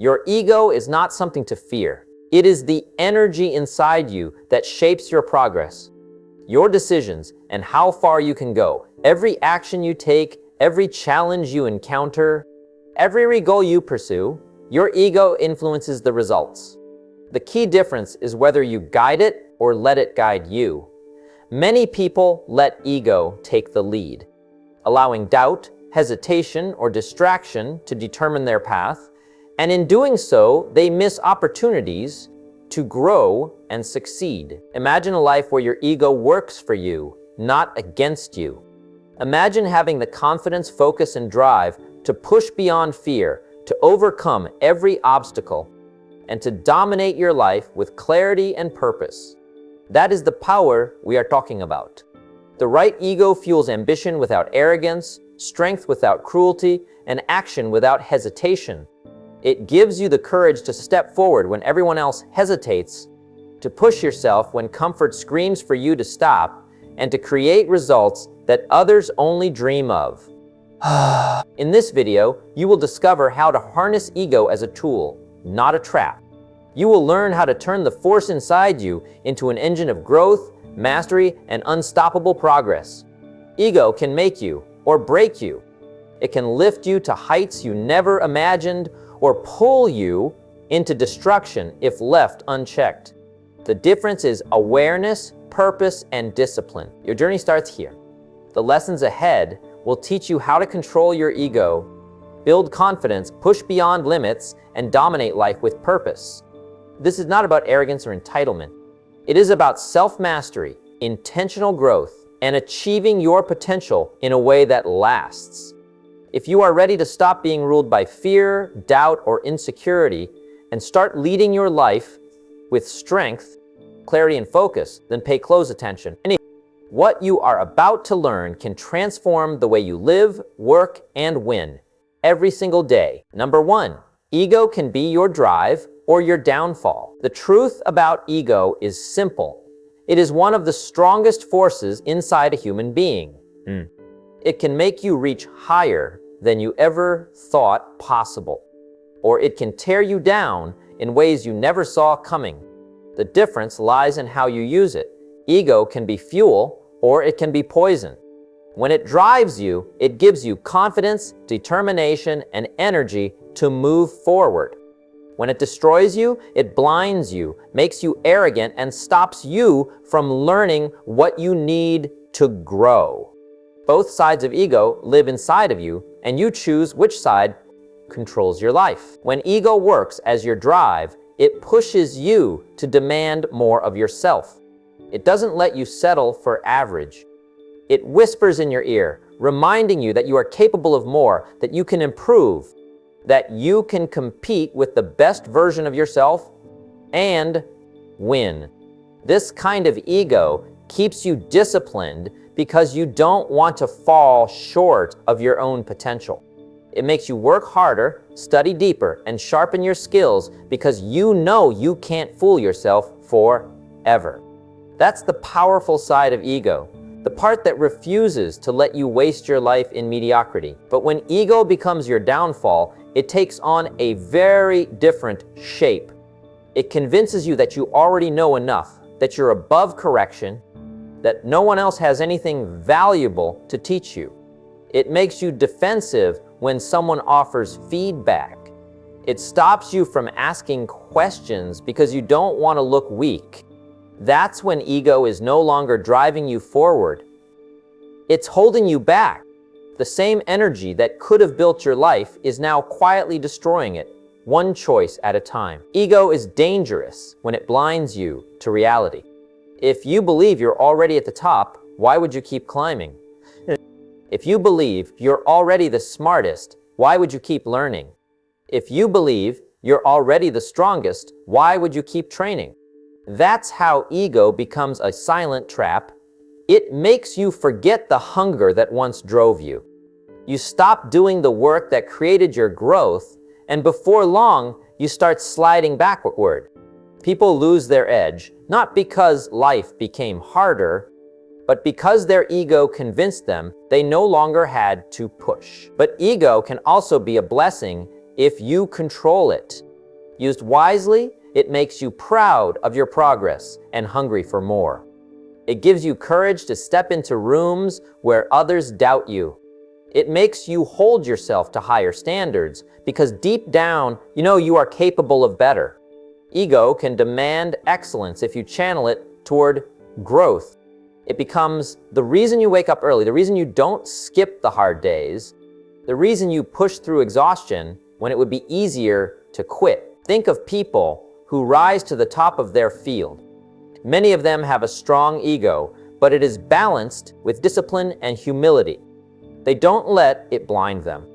Your ego is not something to fear. It is the energy inside you that shapes your progress, your decisions, and how far you can go. Every action you take, every challenge you encounter, every goal you pursue, your ego influences the results. The key difference is whether you guide it or let it guide you. Many people let ego take the lead, allowing doubt, hesitation, or distraction to determine their path, and in doing so, they miss opportunities to grow and succeed. Imagine a life where your ego works for you, not against you. Imagine having the confidence, focus, and drive to push beyond fear, to overcome every obstacle, and to dominate your life with clarity and purpose. That is the power we are talking about. The right ego fuels ambition without arrogance, strength without cruelty, and action without hesitation. It gives you the courage to step forward when everyone else hesitates, to push yourself when comfort screams for you to stop, and to create results that others only dream of. In this video, you will discover how to harness ego as a tool, not a trap. You will learn how to turn the force inside you into an engine of growth, mastery, and unstoppable progress. Ego can make you or break you. It can lift you to heights you never imagined or pull you into destruction if left unchecked. The difference is awareness, purpose, and discipline. Your journey starts here. The lessons ahead will teach you how to control your ego, build confidence, push beyond limits, and dominate life with purpose. This is not about arrogance or entitlement. It is about self-mastery, intentional growth, and achieving your potential in a way that lasts. If you are ready to stop being ruled by fear, doubt, or insecurity, and start leading your life with strength, clarity, and focus, then pay close attention. What you are about to learn can transform the way you live, work, and win every single day. Number 1, ego can be your drive or your downfall. The truth about ego is simple. It is one of the strongest forces inside a human being. It can make you reach higher than you ever thought possible, or it can tear you down in ways you never saw coming. The difference lies in how you use it. Ego can be fuel, or it can be poison. When it drives you, it gives you confidence, determination, and energy to move forward. When it destroys you, it blinds you, makes you arrogant, and stops you from learning what you need to grow. Both sides of ego live inside of you, and you choose which side controls your life. When ego works as your drive, it pushes you to demand more of yourself. It doesn't let you settle for average. It whispers in your ear, reminding you that you are capable of more, that you can improve, that you can compete with the best version of yourself and win. This kind of ego keeps you disciplined because you don't want to fall short of your own potential. It makes you work harder, study deeper, and sharpen your skills because you know you can't fool yourself forever. That's the powerful side of ego, the part that refuses to let you waste your life in mediocrity. But when ego becomes your downfall, it takes on a very different shape. It convinces you that you already know enough, that you're above correction, that no one else has anything valuable to teach you. It makes you defensive when someone offers feedback. It stops you from asking questions because you don't want to look weak. That's when ego is no longer driving you forward. It's holding you back. The same energy that could have built your life is now quietly destroying it, one choice at a time. Ego is dangerous when it blinds you to reality. If you believe you're already at the top, why would you keep climbing? If you believe you're already the smartest, why would you keep learning? If you believe you're already the strongest, why would you keep training? That's how ego becomes a silent trap. It makes you forget the hunger that once drove you. You stop doing the work that created your growth, and before long, you start sliding backward. People lose their edge, not because life became harder, but because their ego convinced them they no longer had to push. But ego can also be a blessing if you control it. Used wisely, it makes you proud of your progress and hungry for more. It gives you courage to step into rooms where others doubt you. It makes you hold yourself to higher standards because deep down, you know you are capable of better. Ego can demand excellence if you channel it toward growth. It becomes the reason you wake up early, the reason you don't skip the hard days, the reason you push through exhaustion when it would be easier to quit. Think of people who rise to the top of their field. Many of them have a strong ego, but it is balanced with discipline and humility. They don't let it blind them.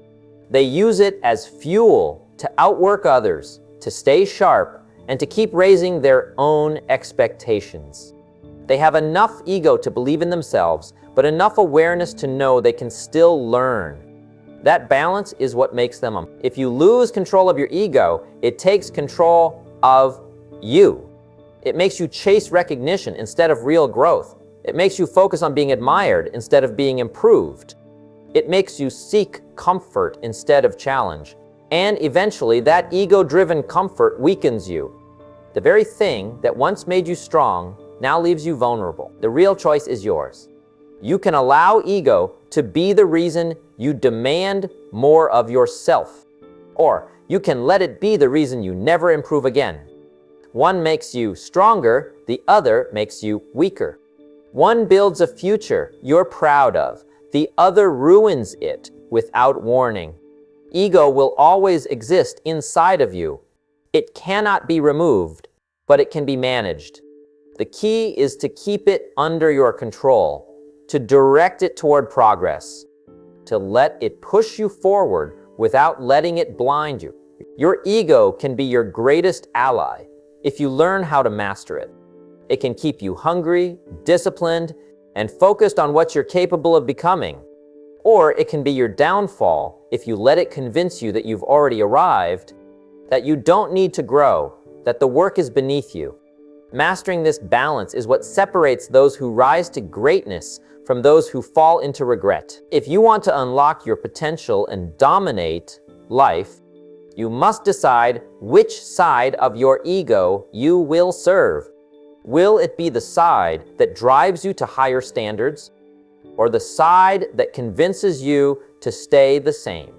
They use it as fuel to outwork others, to stay sharp, and to keep raising their own expectations. They have enough ego to believe in themselves, but enough awareness to know they can still learn. That balance is what makes them. If you lose control of your ego, it takes control of you. It makes you chase recognition instead of real growth. It makes you focus on being admired instead of being improved. It makes you seek comfort instead of challenge. And eventually, that ego-driven comfort weakens you. The very thing that once made you strong now leaves you vulnerable. The real choice is yours. You can allow ego to be the reason you demand more of yourself, or you can let it be the reason you never improve again. One makes you stronger, the other makes you weaker. One builds a future you're proud of, the other ruins it without warning. Ego will always exist inside of you. It cannot be removed, but it can be managed. The key is to keep it under your control, to direct it toward progress, to let it push you forward without letting it blind you. Your ego can be your greatest ally if you learn how to master it. It can keep you hungry, disciplined, and focused on what you're capable of becoming. Or it can be your downfall if you let it convince you that you've already arrived, that you don't need to grow, that the work is beneath you. Mastering this balance is what separates those who rise to greatness from those who fall into regret. If you want to unlock your potential and dominate life, you must decide which side of your ego you will serve. Will it be the side that drives you to higher standards, or the side that convinces you to stay the same?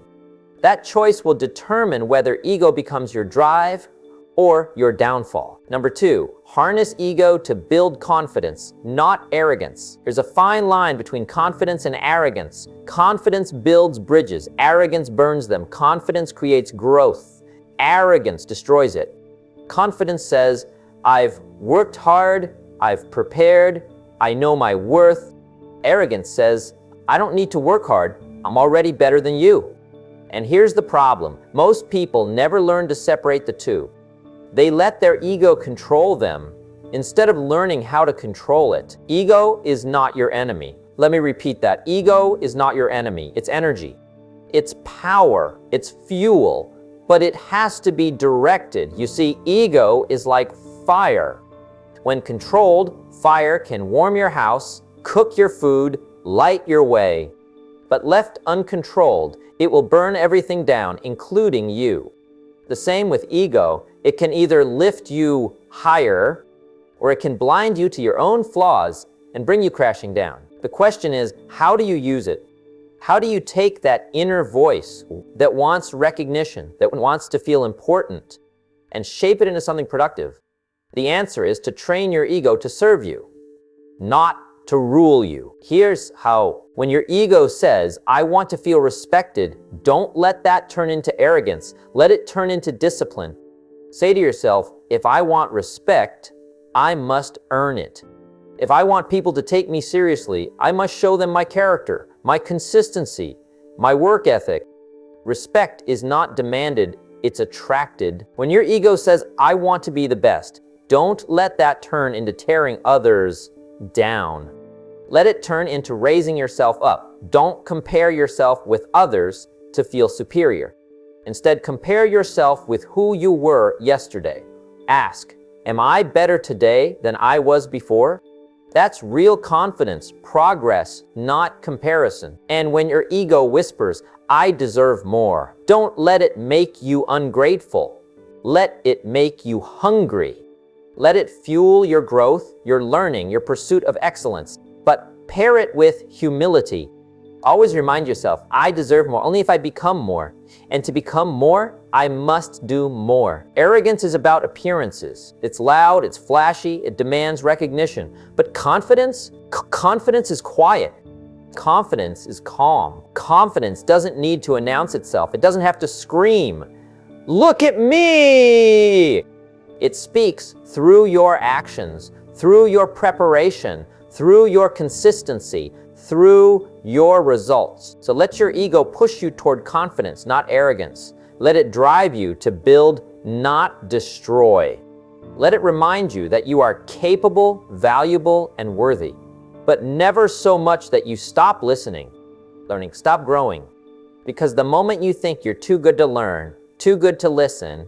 That choice will determine whether ego becomes your drive or your downfall. Number 2, harness ego to build confidence, not arrogance. There's a fine line between confidence and arrogance. Confidence builds bridges, arrogance burns them. Confidence creates growth, arrogance destroys it. Confidence says, I've worked hard, I've prepared, I know my worth. Arrogance says, I don't need to work hard, I'm already better than you. And here's the problem. Most people never learn to separate the two. They let their ego control them instead of learning how to control it. Ego is not your enemy. Let me repeat that. Ego is not your enemy. It's energy. It's power. It's fuel. But it has to be directed. You see, ego is like fire. When controlled, fire can warm your house, cook your food, light your way. But left uncontrolled, it will burn everything down, including you. The same with ego. It can either lift you higher, or it can blind you to your own flaws and bring you crashing down. The question is, how do you use it? How do you take that inner voice that wants recognition, that wants to feel important, and shape it into something productive? The answer is to train your ego to serve you, not to rule you. Here's how. When your ego says, I want to feel respected, don't let that turn into arrogance. Let it turn into discipline. Say to yourself, if I want respect, I must earn it. If I want people to take me seriously, I must show them my character, my consistency, my work ethic. Respect is not demanded, it's attracted. When your ego says, I want to be the best, don't let that turn into tearing others down. Let it turn into raising yourself up. Don't compare yourself with others to feel superior. Instead, compare yourself with who you were yesterday. Ask, am I better today than I was before? That's real confidence, progress, not comparison. And when your ego whispers, I deserve more, don't let it make you ungrateful. Let it make you hungry. Let it fuel your growth, your learning, your pursuit of excellence. But pair it with humility. Always remind yourself, I deserve more only if I become more. And to become more, I must do more. Arrogance is about appearances. It's loud, it's flashy, it demands recognition. But confidence? Confidence is quiet. Confidence is calm. Confidence doesn't need to announce itself. It doesn't have to scream, "Look at me!" It speaks through your actions, through your preparation, through your consistency, through your results. So let your ego push you toward confidence, not arrogance. Let it drive you to build, not destroy. Let it remind you that you are capable, valuable, and worthy, but never so much that you stop listening, learning, stop growing. Because the moment you think you're too good to learn, too good to listen,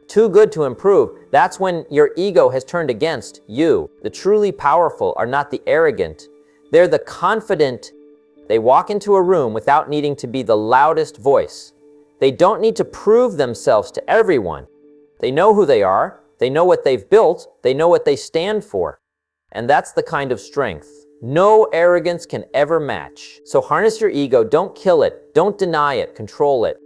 too good to improve, that's when your ego has turned against you. The truly powerful are not the arrogant. They're the confident. They walk into a room without needing to be the loudest voice. They don't need to prove themselves to everyone. They know who they are. They know what they've built. They know what they stand for. And that's the kind of strength no arrogance can ever match. So harness your ego. Don't kill it. Don't deny it. Control it.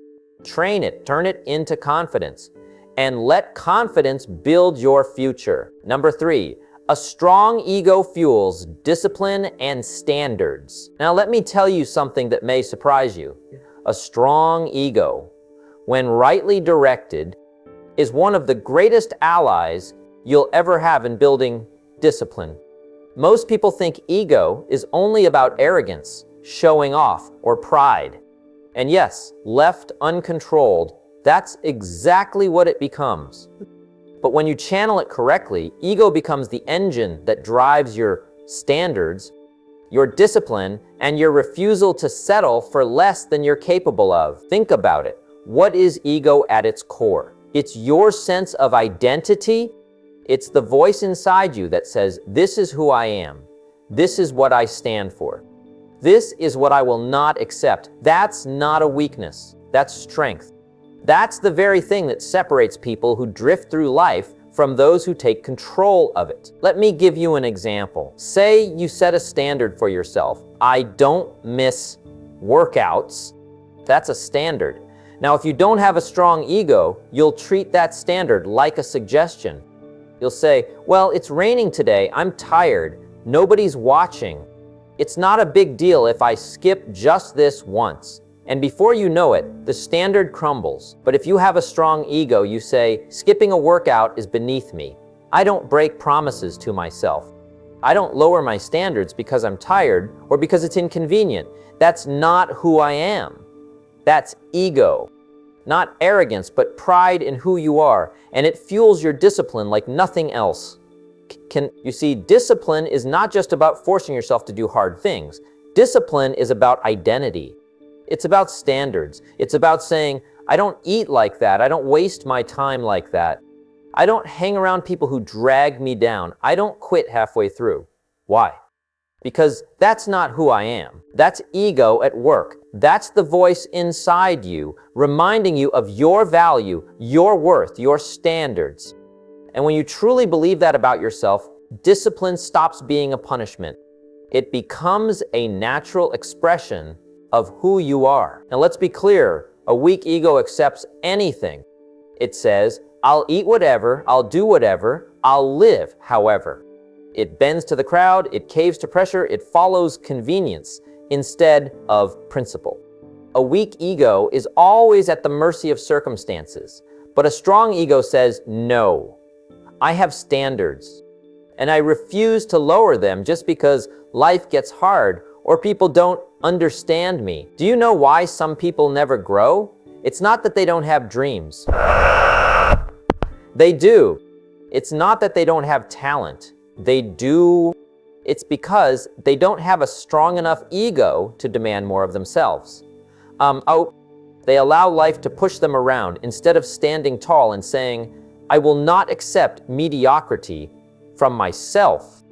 Train it. Turn it into confidence. And let confidence build your future. Number 3, a strong ego fuels discipline and standards. Now let me tell you something that may surprise you. A strong ego, when rightly directed, is one of the greatest allies you'll ever have in building discipline. Most people think ego is only about arrogance, showing off, or pride. And yes, left uncontrolled, that's exactly what it becomes. But when you channel it correctly, ego becomes the engine that drives your standards, your discipline, and your refusal to settle for less than you're capable of. Think about it. What is ego at its core? It's your sense of identity. It's the voice inside you that says, this is who I am. This is what I stand for. This is what I will not accept. That's not a weakness. That's strength. That's the very thing that separates people who drift through life from those who take control of it. Let me give you an example. Say you set a standard for yourself. I don't miss workouts. That's a standard. Now, if you don't have a strong ego, you'll treat that standard like a suggestion. You'll say, well, it's raining today. I'm tired. Nobody's watching. It's not a big deal if I skip just this once. And before you know it, the standard crumbles. But if you have a strong ego, you say, skipping a workout is beneath me. I don't break promises to myself. I don't lower my standards because I'm tired or because it's inconvenient. That's not who I am. That's ego. Not arrogance, but pride in who you are. And it fuels your discipline like nothing else. You see, discipline is not just about forcing yourself to do hard things. Discipline is about identity. It's about standards. It's about saying, I don't eat like that. I don't waste my time like that. I don't hang around people who drag me down. I don't quit halfway through. Why? Because that's not who I am. That's ego at work. That's the voice inside you, reminding you of your value, your worth, your standards. And when you truly believe that about yourself, discipline stops being a punishment. It becomes a natural expression of who you are. Now let's be clear, a weak ego accepts anything. It says, I'll eat whatever, I'll do whatever, I'll live however. It bends to the crowd, it caves to pressure, it follows convenience instead of principle. A weak ego is always at the mercy of circumstances, but a strong ego says, no, I have standards, and I refuse to lower them just because life gets hard or people don't understand me. Do you know why some people never grow? It's not that they don't have dreams. They do. It's not that they don't have talent. They do. It's because they don't have a strong enough ego to demand more of themselves. They allow life to push them around instead of standing tall and saying, I will not accept mediocrity from myself.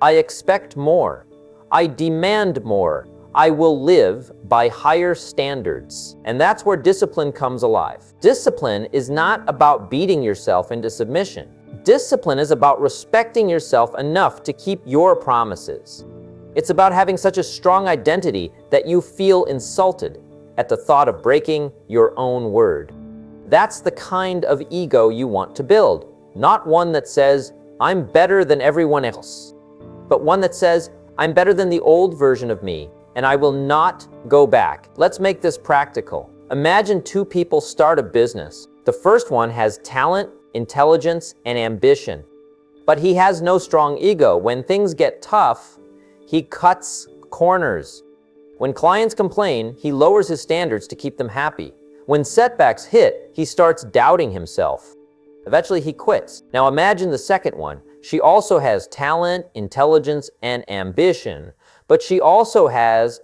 I expect more. I demand more. I will live by higher standards. And that's where discipline comes alive. Discipline is not about beating yourself into submission. Discipline is about respecting yourself enough to keep your promises. It's about having such a strong identity that you feel insulted at the thought of breaking your own word. That's the kind of ego you want to build, not one that says, I'm better than everyone else, but one that says, I'm better than the old version of me, and I will not go back. Let's make this practical. Imagine two people start a business. The first one has talent, intelligence, and ambition, but he has no strong ego. When things get tough, he cuts corners. When clients complain, he lowers his standards to keep them happy. When setbacks hit, he starts doubting himself. Eventually, he quits. Now imagine the second one. She also has talent, intelligence, and ambition, but she also has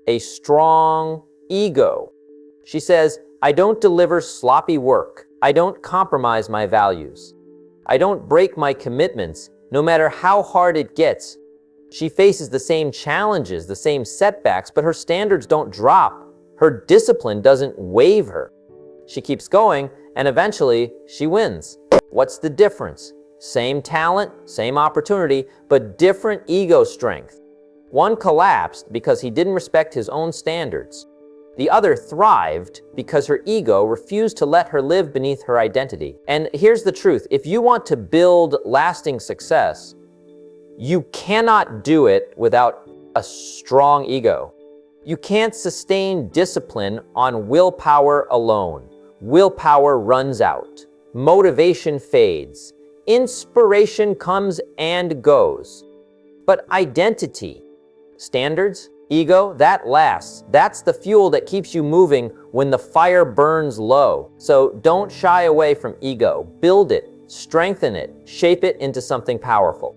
a strong ego. She says, I don't deliver sloppy work. I don't compromise my values. I don't break my commitments, no matter how hard it gets. She faces the same challenges, the same setbacks, but her standards don't drop. Her discipline doesn't waver. She keeps going, and eventually she wins. What's the difference? Same talent, same opportunity, but different ego strength. One collapsed because he didn't respect his own standards. The other thrived because her ego refused to let her live beneath her identity. And here's the truth. If you want to build lasting success, you cannot do it without a strong ego. You can't sustain discipline on willpower alone. Willpower runs out. Motivation fades. Inspiration comes and goes. But identity, standards, ego, that lasts. That's the fuel that keeps you moving when the fire burns low. So don't shy away from ego. Build it, strengthen it, shape it into something powerful.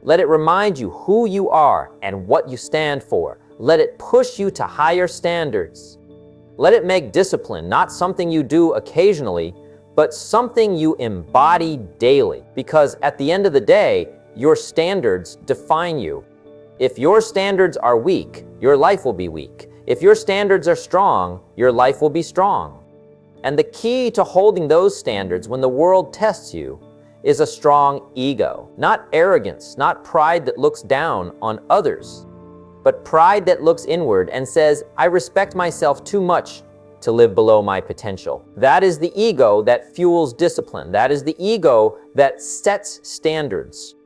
Let it remind you who you are and what you stand for. Let it push you to higher standards. Let it make discipline not something you do occasionally, but something you embody daily. Because at the end of the day, your standards define you. If your standards are weak, your life will be weak. If your standards are strong, your life will be strong. And the key to holding those standards when the world tests you is a strong ego. Not arrogance, not pride that looks down on others, but pride that looks inward and says, I respect myself too much to live below my potential. That is the ego that fuels discipline. That is the ego that sets standards.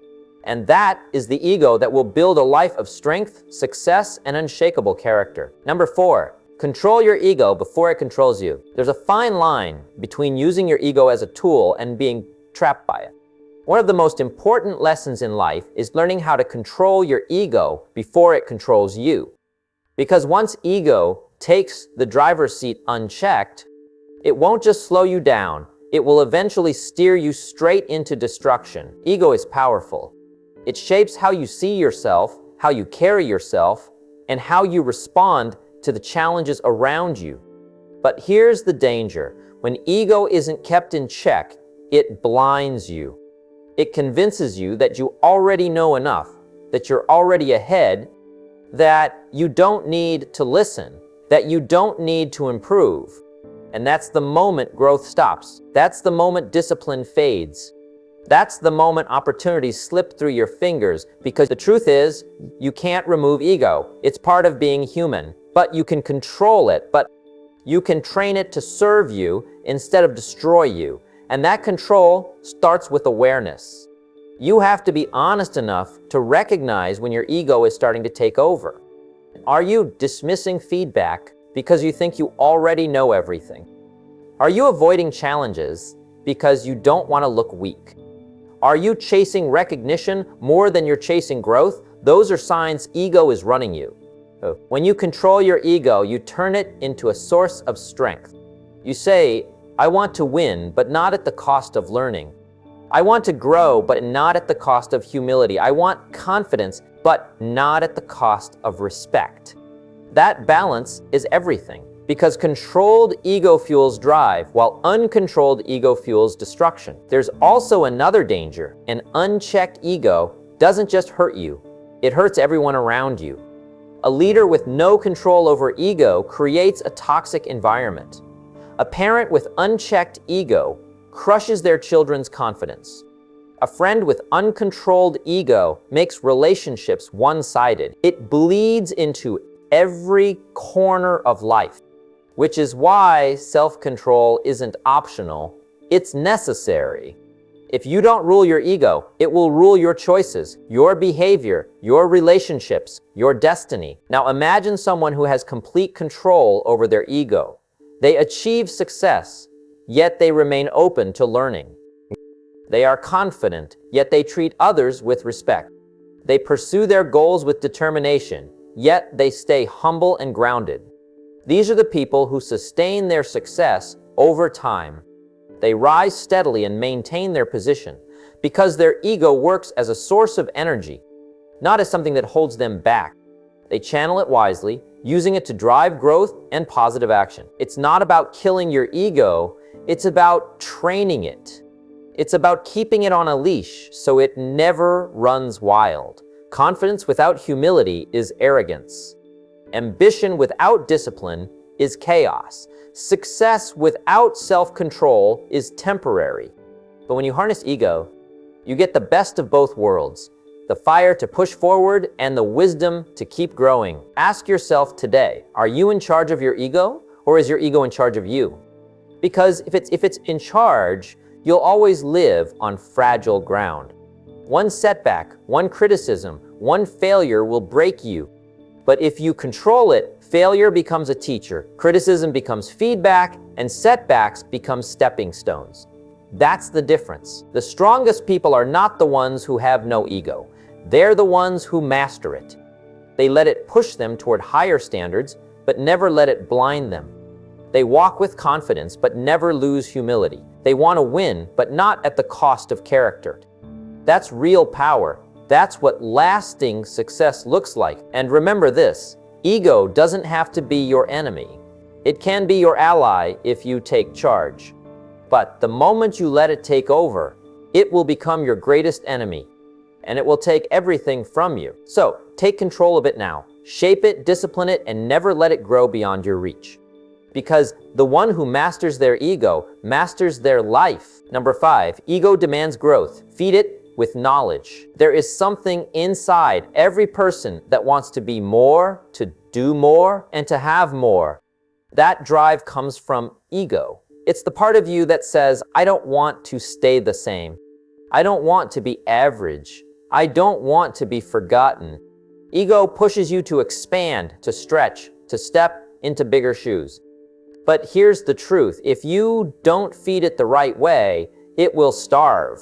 And that is the ego that will build a life of strength, success, and unshakable character. Number 4, control your ego before it controls you. There's a fine line between using your ego as a tool and being trapped by it. One of the most important lessons in life is learning how to control your ego before it controls you. Because once ego takes the driver's seat unchecked, it won't just slow you down, it will eventually steer you straight into destruction. Ego is powerful. It shapes how you see yourself, how you carry yourself, and how you respond to the challenges around you. But here's the danger. When ego isn't kept in check, it blinds you. It convinces you that you already know enough, that you're already ahead, that you don't need to listen, that you don't need to improve. And that's the moment growth stops. That's the moment discipline fades. That's the moment opportunities slip through your fingers, because the truth is, you can't remove ego. It's part of being human, but you can control it, but you can train it to serve you instead of destroy you. And that control starts with awareness. You have to be honest enough to recognize when your ego is starting to take over. Are you dismissing feedback because you think you already know everything? Are you avoiding challenges because you don't want to look weak? Are you chasing recognition more than you're chasing growth? Those are signs ego is running you. When you control your ego, you turn it into a source of strength. You say, I want to win, but not at the cost of learning. I want to grow, but not at the cost of humility. I want confidence, but not at the cost of respect. That balance is everything, because controlled ego fuels drive, while uncontrolled ego fuels destruction. There's also another danger. An unchecked ego doesn't just hurt you, it hurts everyone around you. A leader with no control over ego creates a toxic environment. A parent with unchecked ego crushes their children's confidence. A friend with uncontrolled ego makes relationships one-sided. It bleeds into every corner of life, which is why self-control isn't optional, it's necessary. If you don't rule your ego, it will rule your choices, your behavior, your relationships, your destiny. Now imagine someone who has complete control over their ego. They achieve success, yet they remain open to learning. They are confident, yet they treat others with respect. They pursue their goals with determination, yet they stay humble and grounded. These are the people who sustain their success over time. They rise steadily and maintain their position because their ego works as a source of energy, not as something that holds them back. They channel it wisely, using it to drive growth and positive action. It's not about killing your ego, it's about training it. It's about keeping it on a leash so it never runs wild. Confidence without humility is arrogance. Ambition without discipline is chaos. Success without self-control is temporary. But when you harness ego, you get the best of both worlds, the fire to push forward and the wisdom to keep growing. Ask yourself today, are you in charge of your ego, or is your ego in charge of you? Because if it's in charge, you'll always live on fragile ground. One setback, one criticism, one failure will break you. But if you control it, failure becomes a teacher, criticism becomes feedback, and setbacks become stepping stones. That's the difference. The strongest people are not the ones who have no ego. They're the ones who master it. They let it push them toward higher standards, but never let it blind them. They walk with confidence, but never lose humility. They want to win, but not at the cost of character. That's real power. That's what lasting success looks like. And remember this, ego doesn't have to be your enemy. It can be your ally if you take charge. But the moment you let it take over, it will become your greatest enemy, and it will take everything from you. So, take control of it now. Shape it, discipline it, and never let it grow beyond your reach. Because the one who masters their ego masters their life. Number 5, ego demands growth. Feed it with knowledge. There is something inside every person that wants to be more, to do more, and to have more. That drive comes from ego. It's the part of you that says, I don't want to stay the same. I don't want to be average. I don't want to be forgotten. Ego pushes you to expand, to stretch, to step into bigger shoes. But here's the truth. If you don't feed it the right way, it will starve.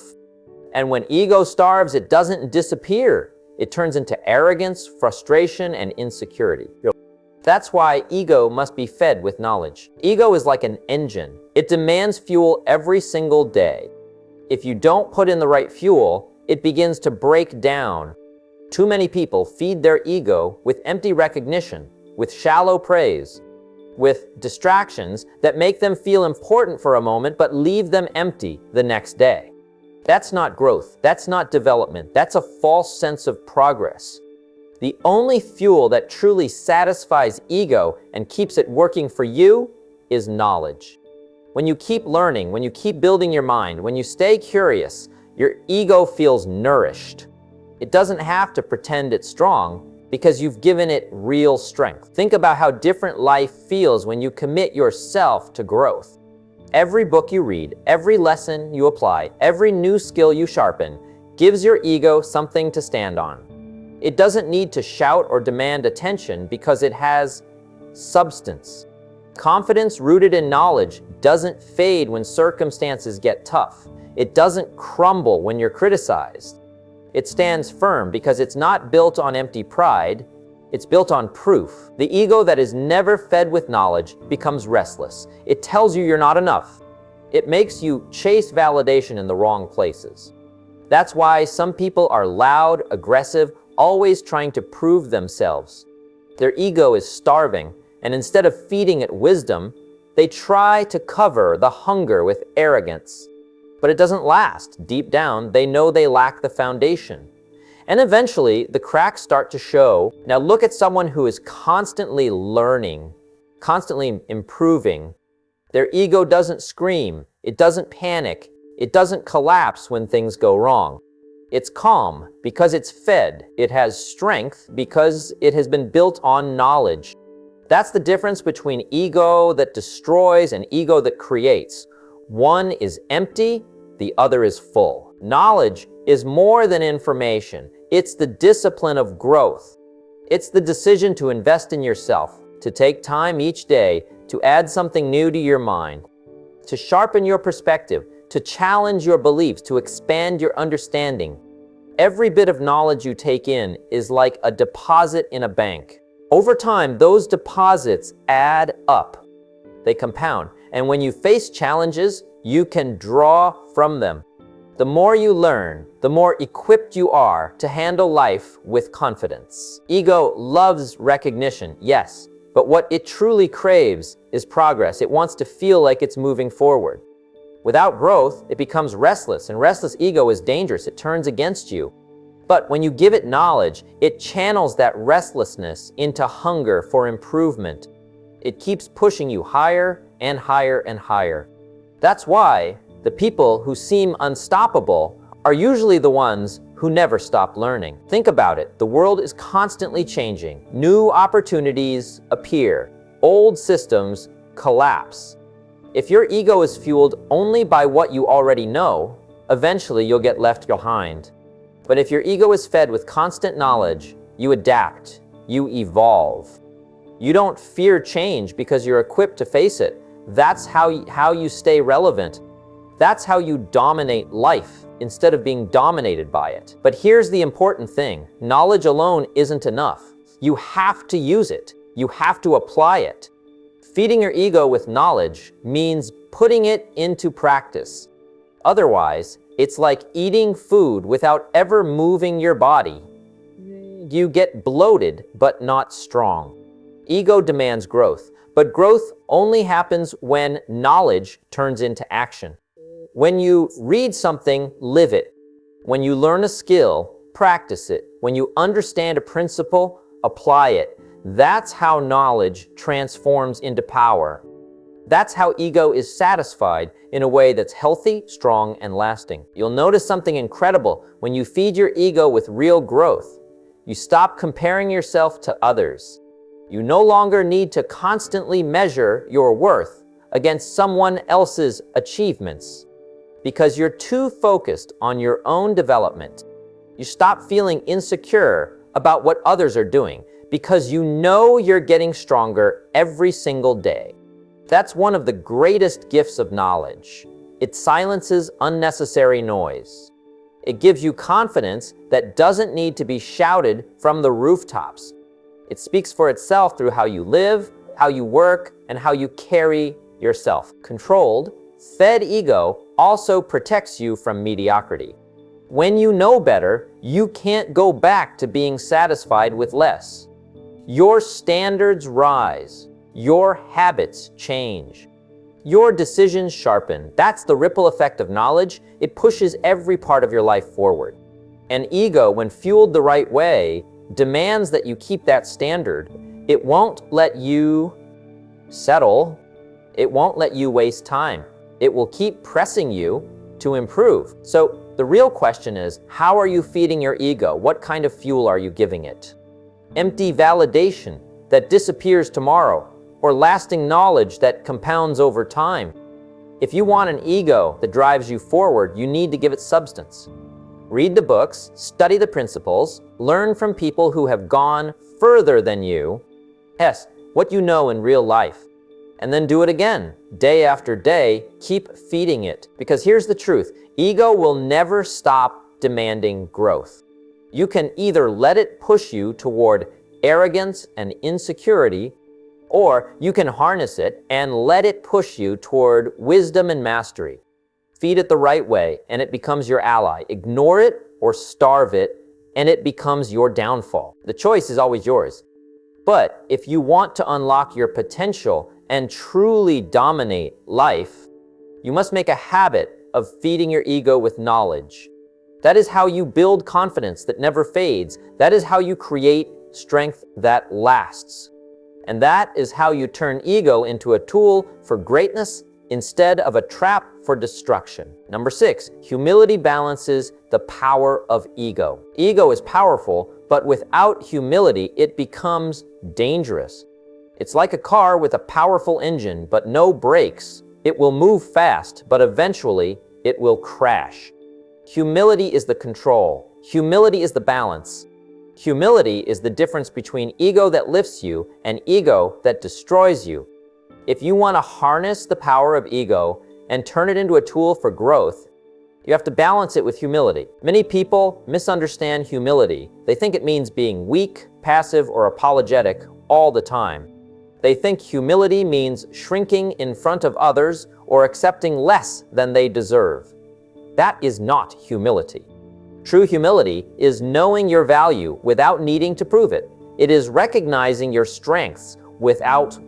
And when ego starves, it doesn't disappear. It turns into arrogance, frustration, and insecurity. That's why ego must be fed with knowledge. Ego is like an engine. It demands fuel every single day. If you don't put in the right fuel, it begins to break down. Too many people feed their ego with empty recognition, with shallow praise, with distractions that make them feel important for a moment but leave them empty the next day. That's not growth. That's not development. That's a false sense of progress. The only fuel that truly satisfies ego and keeps it working for you is knowledge. When you keep learning, when you keep building your mind, when you stay curious, your ego feels nourished. It doesn't have to pretend it's strong because you've given it real strength. Think about how different life feels when you commit yourself to growth. Every book you read, every lesson you apply, every new skill you sharpen gives your ego something to stand on. It doesn't need to shout or demand attention because it has substance. Confidence rooted in knowledge doesn't fade when circumstances get tough. It doesn't crumble when you're criticized. It stands firm because it's not built on empty pride, it's built on proof. The ego that is never fed with knowledge becomes restless. It tells you you're not enough. It makes you chase validation in the wrong places. That's why some people are loud, aggressive, always trying to prove themselves. Their ego is starving, and instead of feeding it wisdom, they try to cover the hunger with arrogance. But it doesn't last. Deep down, they know they lack the foundation. And eventually, the cracks start to show. Now look at someone who is constantly learning, constantly improving. Their ego doesn't scream, it doesn't panic, it doesn't collapse when things go wrong. It's calm because it's fed. It has strength because it has been built on knowledge. That's the difference between ego that destroys and ego that creates. One is empty, the other is full. Knowledge is more than information. It's the discipline of growth. It's the decision to invest in yourself, to take time each day to add something new to your mind, to sharpen your perspective, to challenge your beliefs, to expand your understanding. Every bit of knowledge you take in is like a deposit in a bank. Over time, those deposits add up. They compound. And when you face challenges, you can draw from them. The more you learn, the more equipped you are to handle life with confidence. Ego loves recognition, yes, but what it truly craves is progress. It wants to feel like it's moving forward. Without growth, it becomes restless, and restless ego is dangerous. It turns against you. But when you give it knowledge, it channels that restlessness into hunger for improvement. It keeps pushing you higher and higher and higher. That's why the people who seem unstoppable are usually the ones who never stop learning. Think about it. The world is constantly changing. New opportunities appear. Old systems collapse. If your ego is fueled only by what you already know, eventually you'll get left behind. But if your ego is fed with constant knowledge, you adapt, you evolve. You don't fear change because you're equipped to face it. That's how you stay relevant. That's how you dominate life instead of being dominated by it. But here's the important thing. Knowledge alone isn't enough. You have to use it. You have to apply it. Feeding your ego with knowledge means putting it into practice. Otherwise, it's like eating food without ever moving your body. You get bloated, but not strong. Ego demands growth, but growth only happens when knowledge turns into action. When you read something, live it. When you learn a skill, practice it. When you understand a principle, apply it. That's how knowledge transforms into power. That's how ego is satisfied in a way that's healthy, strong, and lasting. You'll notice something incredible when you feed your ego with real growth. You stop comparing yourself to others. You no longer need to constantly measure your worth against someone else's achievements because you're too focused on your own development. You stop feeling insecure about what others are doing because you know you're getting stronger every single day. That's one of the greatest gifts of knowledge. It silences unnecessary noise. It gives you confidence that doesn't need to be shouted from the rooftops. It speaks for itself through how you live, how you work, and how you carry yourself. Controlled, fed ego also protects you from mediocrity. When you know better, you can't go back to being satisfied with less. Your standards rise. Your habits change. Your decisions sharpen. That's the ripple effect of knowledge. It pushes every part of your life forward. And ego, when fueled the right way, demands that you keep that standard. It won't let you settle. It won't let you waste time. It will keep pressing you to improve. So the real question is, how are you feeding your ego? What kind of fuel are you giving it? Empty validation that disappears tomorrow, or lasting knowledge that compounds over time? If you want an ego that drives you forward, you need to give it substance. Read the books, study the principles, learn from people who have gone further than you. Yes, what you know in real life. And then do it again, day after day. Keep feeding it. Because here's the truth, ego will never stop demanding growth. You can either let it push you toward arrogance and insecurity, or you can harness it and let it push you toward wisdom and mastery. Feed it the right way, and it becomes your ally. Ignore it or starve it, and it becomes your downfall. The choice is always yours. But if you want to unlock your potential and truly dominate life, you must make a habit of feeding your ego with knowledge. That is how you build confidence that never fades. That is how you create strength that lasts. And that is how you turn ego into a tool for greatness instead of a trap for destruction. Number 6, humility balances the power of ego. Ego is powerful, but without humility, it becomes dangerous. It's like a car with a powerful engine, but no brakes. It will move fast, but eventually it will crash. Humility is the control. Humility is the balance. Humility is the difference between ego that lifts you and ego that destroys you. If you want to harness the power of ego and turn it into a tool for growth, you have to balance it with humility. Many people misunderstand humility. They think it means being weak, passive, or apologetic all the time. They think humility means shrinking in front of others or accepting less than they deserve. That is not humility. True humility is knowing your value without needing to prove it. It is recognizing your strengths without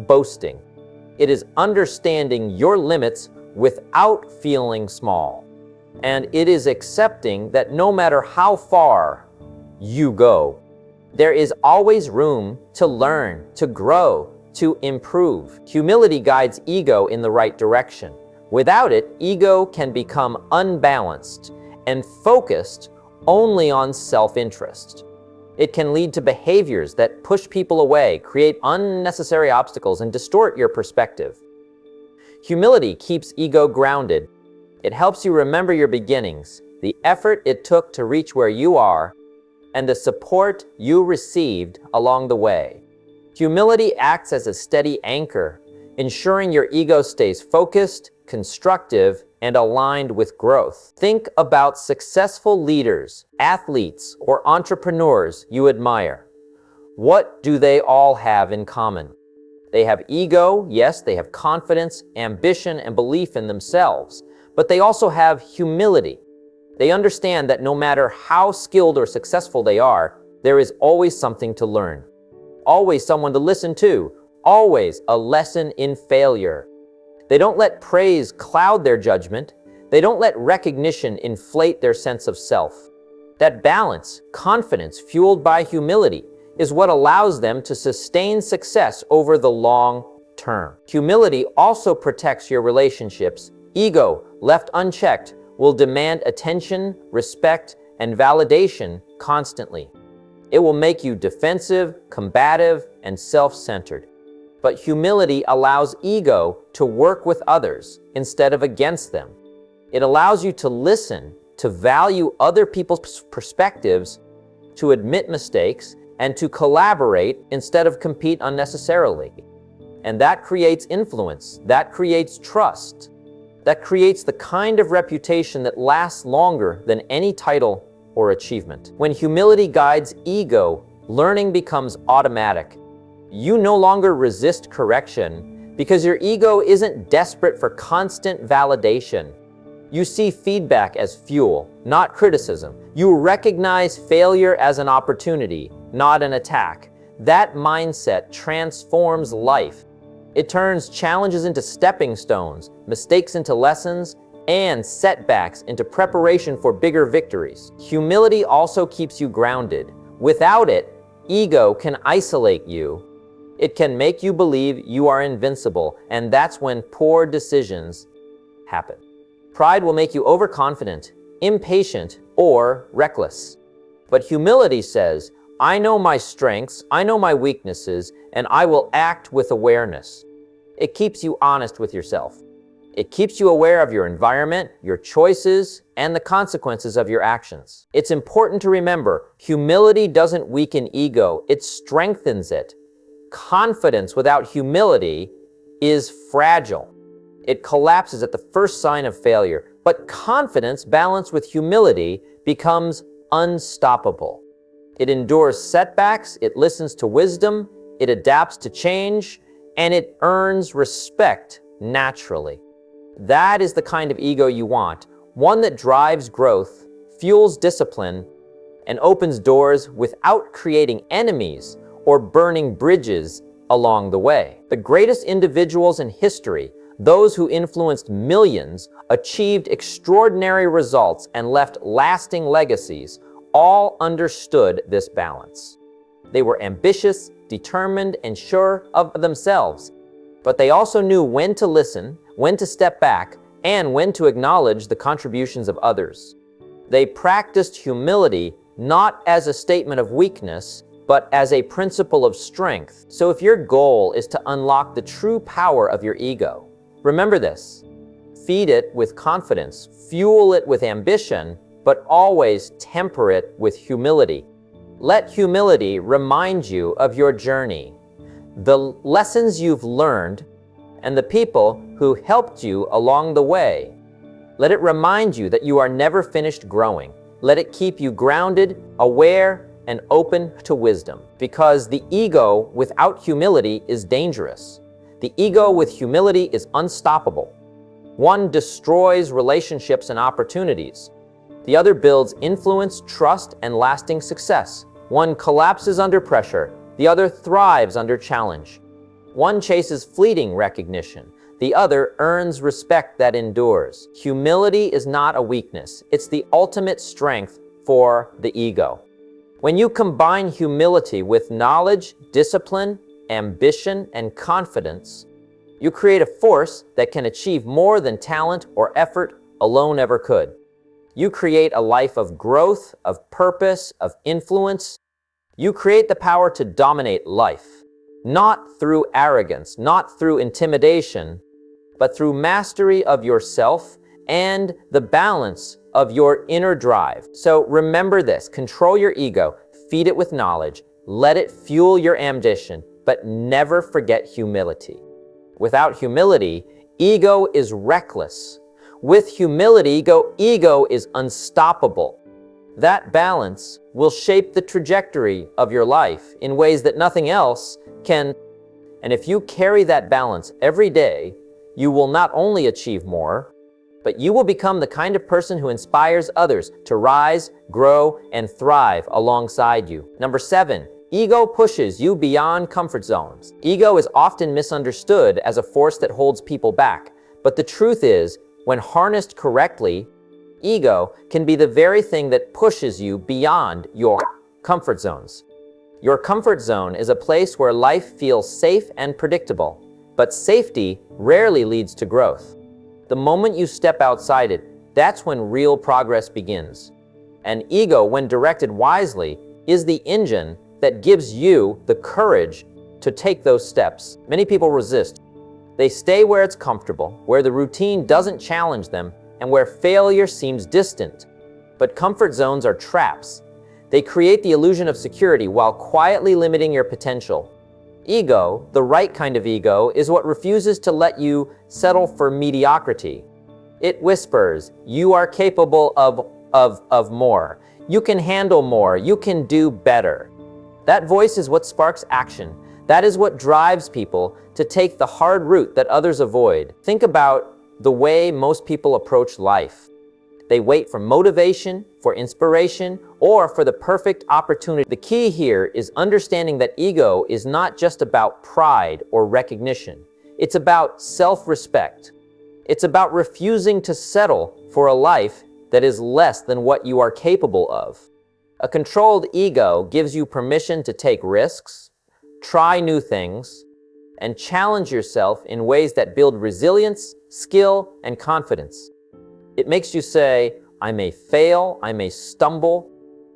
boasting. It is understanding your limits without feeling small. And it is accepting that no matter how far you go, there is always room to learn, to grow, to improve. Humility guides ego in the right direction. Without it, ego can become unbalanced and focused only on self-interest. It can lead to behaviors that push people away, create unnecessary obstacles, and distort your perspective. Humility keeps ego grounded. It helps you remember your beginnings, the effort it took to reach where you are, and the support you received along the way. Humility acts as a steady anchor, ensuring your ego stays focused, constructive, and aligned with growth. Think about successful leaders, athletes, or entrepreneurs you admire. What do they all have in common? They have ego, yes, they have confidence, ambition, and belief in themselves, but they also have humility. They understand that no matter how skilled or successful they are, there is always something to learn, always someone to listen to, always a lesson in failure. They don't let praise cloud their judgment. They don't let recognition inflate their sense of self. That balance, confidence fueled by humility, is what allows them to sustain success over the long term. Humility also protects your relationships. Ego, left unchecked, will demand attention, respect, and validation constantly. It will make you defensive, combative, and self-centered. But humility allows ego to work with others instead of against them. It allows you to listen, to value other people's perspectives, to admit mistakes, and to collaborate instead of compete unnecessarily. And that creates influence, that creates trust, that creates the kind of reputation that lasts longer than any title or achievement. When humility guides ego, learning becomes automatic. You no longer resist correction because your ego isn't desperate for constant validation. You see feedback as fuel, not criticism. You recognize failure as an opportunity, not an attack. That mindset transforms life. It turns challenges into stepping stones, mistakes into lessons, and setbacks into preparation for bigger victories. Humility also keeps you grounded. Without it, ego can isolate you. It can make you believe you are invincible, and that's when poor decisions happen. Pride will make you overconfident, impatient, or reckless. But humility says, I know my strengths, I know my weaknesses, and I will act with awareness. It keeps you honest with yourself. It keeps you aware of your environment, your choices, and the consequences of your actions. It's important to remember, humility doesn't weaken ego, it strengthens it. Confidence without humility is fragile. It collapses at the first sign of failure. But confidence balanced with humility becomes unstoppable. It endures setbacks, it listens to wisdom, it adapts to change, and it earns respect naturally. That is the kind of ego you want, one that drives growth, fuels discipline, and opens doors without creating enemies or burning bridges along the way. The greatest individuals in history Those who influenced millions, achieved extraordinary results, and left lasting legacies all understood this balance. They were ambitious, determined, and sure of themselves, but they also knew when to listen, when to step back, and when to acknowledge the contributions of others. They practiced humility not as a statement of weakness, but as a principle of strength. So if your goal is to unlock the true power of your ego, remember this: feed it with confidence, fuel it with ambition, but always temper it with humility. Let humility remind you of your journey, the lessons you've learned, and the people who helped you along the way. Let it remind you that you are never finished growing. Let it keep you grounded, aware, and open to wisdom. Because the ego without humility is dangerous. The ego with humility is unstoppable. One destroys relationships and opportunities. The other builds influence, trust, and lasting success. One collapses under pressure. The other thrives under challenge. One chases fleeting recognition. The other earns respect that endures. Humility is not a weakness. It's the ultimate strength for the ego. When you combine humility with knowledge, discipline, ambition, and confidence, you create a force that can achieve more than talent or effort alone ever could. You create a life of growth, of purpose, of influence. You create the power to dominate life, not through arrogance, not through intimidation, but through mastery of yourself and the balance of your inner drive. So remember this: control your ego, feed it with knowledge, let it fuel your ambition, but never forget humility. Without humility, ego is reckless. With humility, ego is unstoppable. That balance will shape the trajectory of your life in ways that nothing else can. And if you carry that balance every day, you will not only achieve more, but you will become the kind of person who inspires others to rise, grow, and thrive alongside you. Number 7, ego pushes you beyond comfort zones. Ego is often misunderstood as a force that holds people back, but the truth is, when harnessed correctly, ego can be the very thing that pushes you beyond your comfort zones. Your comfort zone is a place where life feels safe and predictable, but safety rarely leads to growth. The moment you step outside it, that's when real progress begins. And ego, when directed wisely, is the engine that gives you the courage to take those steps. Many people resist. They stay where it's comfortable, where the routine doesn't challenge them, and where failure seems distant. But comfort zones are traps. They create the illusion of security while quietly limiting your potential. Ego, the right kind of ego, is what refuses to let you settle for mediocrity. It whispers, you are capable of more. You can handle more. You can do better. That voice is what sparks action. That is what drives people to take the hard route that others avoid. Think about the way most people approach life. They wait for motivation, for inspiration, or for the perfect opportunity. The key here is understanding that ego is not just about pride or recognition. It's about self-respect. It's about refusing to settle for a life that is less than what you are capable of. A controlled ego gives you permission to take risks, try new things, and challenge yourself in ways that build resilience, skill, and confidence. It makes you say, I may fail, I may stumble,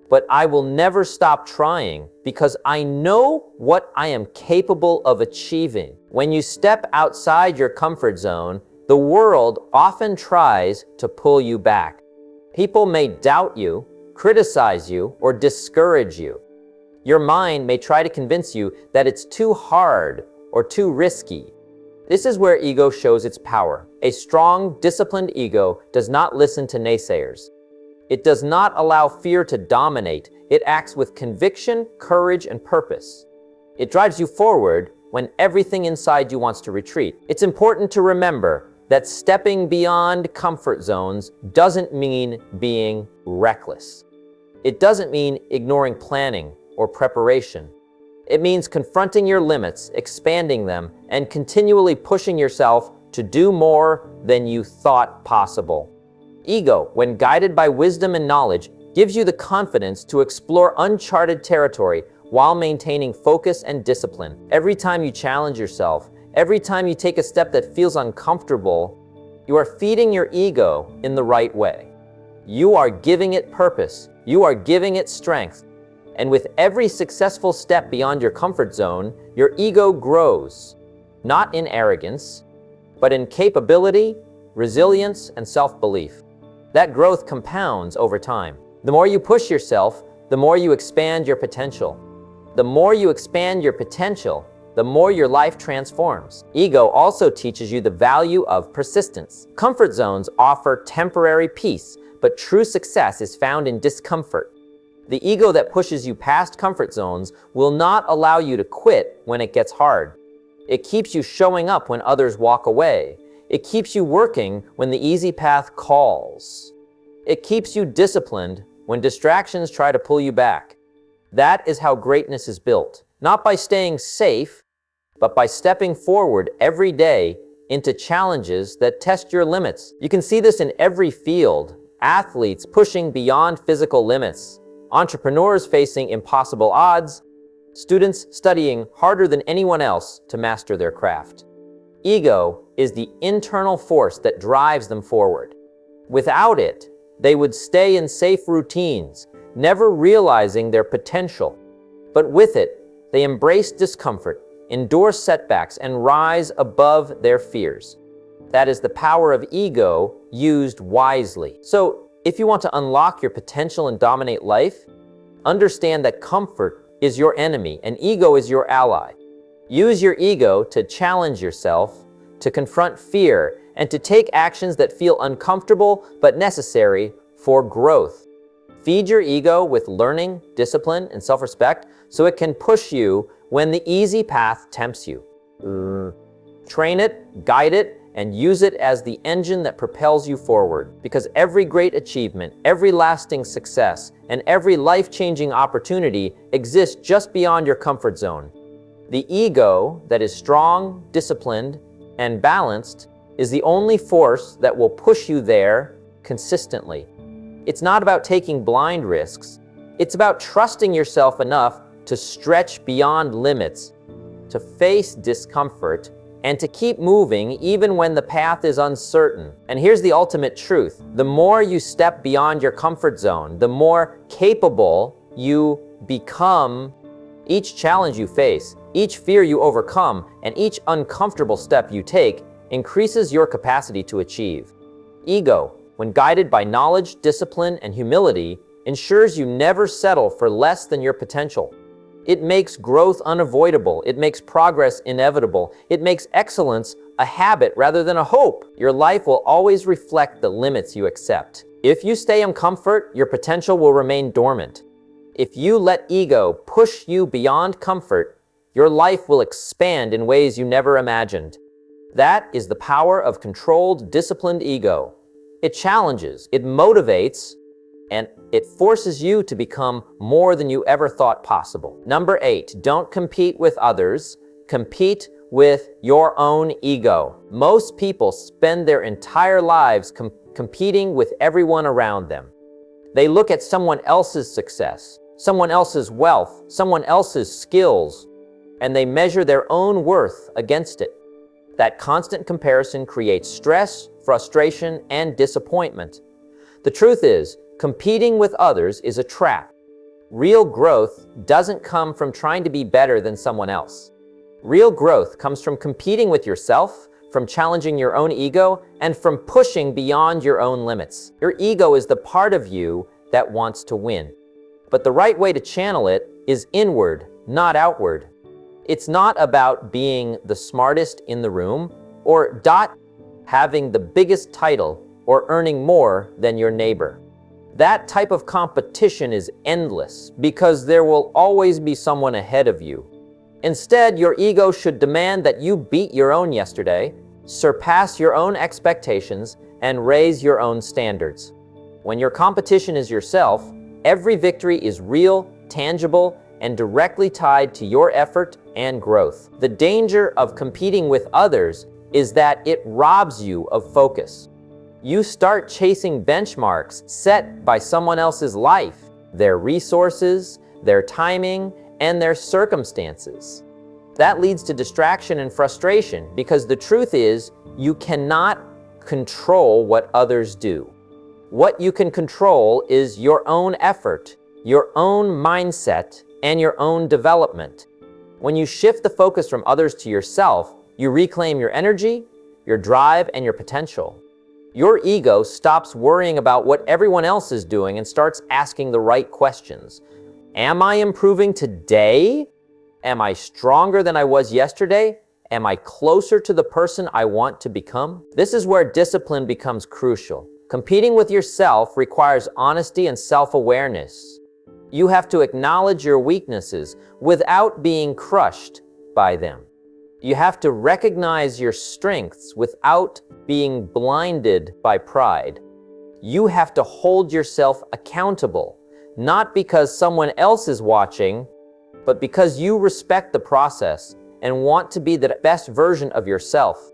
but I will never stop trying because I know what I am capable of achieving. When you step outside your comfort zone, the world often tries to pull you back. People may doubt you, criticize you, or discourage you. Your mind may try to convince you that it's too hard or too risky. This is where ego shows its power. A strong, disciplined ego does not listen to naysayers. It does not allow fear to dominate. It acts with conviction, courage, and purpose. It drives you forward when everything inside you wants to retreat. It's important to remember that stepping beyond comfort zones doesn't mean being reckless. It doesn't mean ignoring planning or preparation. It means confronting your limits, expanding them, and continually pushing yourself to do more than you thought possible. Ego, when guided by wisdom and knowledge, gives you the confidence to explore uncharted territory while maintaining focus and discipline. Every time you challenge yourself, every time you take a step that feels uncomfortable, you are feeding your ego in the right way. You are giving it purpose. You are giving it strength. And with every successful step beyond your comfort zone, your ego grows, not in arrogance, but in capability, resilience, and self-belief. That growth compounds over time. The more you push yourself, the more you expand your potential. The more you expand your potential, the more your life transforms. Ego also teaches you the value of persistence. Comfort zones offer temporary peace, but true success is found in discomfort. The ego that pushes you past comfort zones will not allow you to quit when it gets hard. It keeps you showing up when others walk away. It keeps you working when the easy path calls. It keeps you disciplined when distractions try to pull you back. That is how greatness is built, not by staying safe, but by stepping forward every day into challenges that test your limits. You can see this in every field. Athletes pushing beyond physical limits, entrepreneurs facing impossible odds, students studying harder than anyone else to master their craft. Ego is the internal force that drives them forward. Without it, they would stay in safe routines, never realizing their potential. But with it, they embrace discomfort, endure setbacks, and rise above their fears. That is the power of ego used wisely. So, if you want to unlock your potential and dominate life, understand that comfort is your enemy and ego is your ally. Use your ego to challenge yourself, to confront fear, and to take actions that feel uncomfortable but necessary for growth. Feed your ego with learning, discipline, and self-respect so it can push you when the easy path tempts you. Train it, guide it, and use it as the engine that propels you forward. Because every great achievement, every lasting success, and every life-changing opportunity exists just beyond your comfort zone. The ego that is strong, disciplined, and balanced is the only force that will push you there consistently. It's not about taking blind risks. It's about trusting yourself enough to stretch beyond limits, to face discomfort, and to keep moving even when the path is uncertain. And here's the ultimate truth. The more you step beyond your comfort zone, the more capable you become. Each challenge you face, each fear you overcome, and each uncomfortable step you take increases your capacity to achieve. Ego, when guided by knowledge, discipline, and humility, ensures you never settle for less than your potential. It makes growth unavoidable. It makes progress inevitable. It makes excellence a habit rather than a hope. Your life will always reflect the limits you accept. If you stay in comfort, your potential will remain dormant. If you let ego push you beyond comfort, your life will expand in ways you never imagined. That is the power of controlled, disciplined ego. It challenges, it motivates, and it forces you to become more than you ever thought possible. Number 8, don't compete with others, compete with your own ego. Most people spend their entire lives competing with everyone around them. They look at someone else's success, someone else's wealth, someone else's skills, and they measure their own worth against it. That constant comparison creates stress, frustration, and disappointment. The truth is, competing with others is a trap. Real growth doesn't come from trying to be better than someone else. Real growth comes from competing with yourself, from challenging your own ego, and from pushing beyond your own limits. Your ego is the part of you that wants to win. But the right way to channel it is inward, not outward. It's not about being the smartest in the room or having the biggest title or earning more than your neighbor. That type of competition is endless because there will always be someone ahead of you. Instead, your ego should demand that you beat your own yesterday, surpass your own expectations, and raise your own standards. When your competition is yourself, every victory is real, tangible, and directly tied to your effort and growth. The danger of competing with others is that it robs you of focus. You start chasing benchmarks set by someone else's life, their resources, their timing, and their circumstances. That leads to distraction and frustration because the truth is, you cannot control what others do. What you can control is your own effort, your own mindset, and your own development. When you shift the focus from others to yourself, you reclaim your energy, your drive, and your potential. Your ego stops worrying about what everyone else is doing and starts asking the right questions. Am I improving today? Am I stronger than I was yesterday? Am I closer to the person I want to become? This is where discipline becomes crucial. Competing with yourself requires honesty and self-awareness. You have to acknowledge your weaknesses without being crushed by them. You have to recognize your strengths without being blinded by pride. You have to hold yourself accountable, not because someone else is watching, but because you respect the process and want to be the best version of yourself.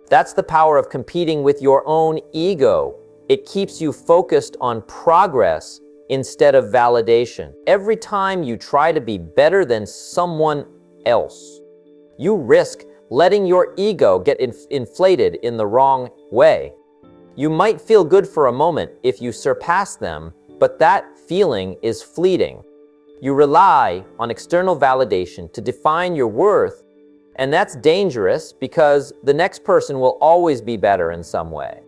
That's the power of competing with your own ego. It keeps you focused on progress instead of validation. Every time you try to be better than someone else, you risk letting your ego get inflated in the wrong way. You might feel good for a moment if you surpass them, but that feeling is fleeting. You rely on external validation to define your worth, and that's dangerous because the next person will always be better in some way.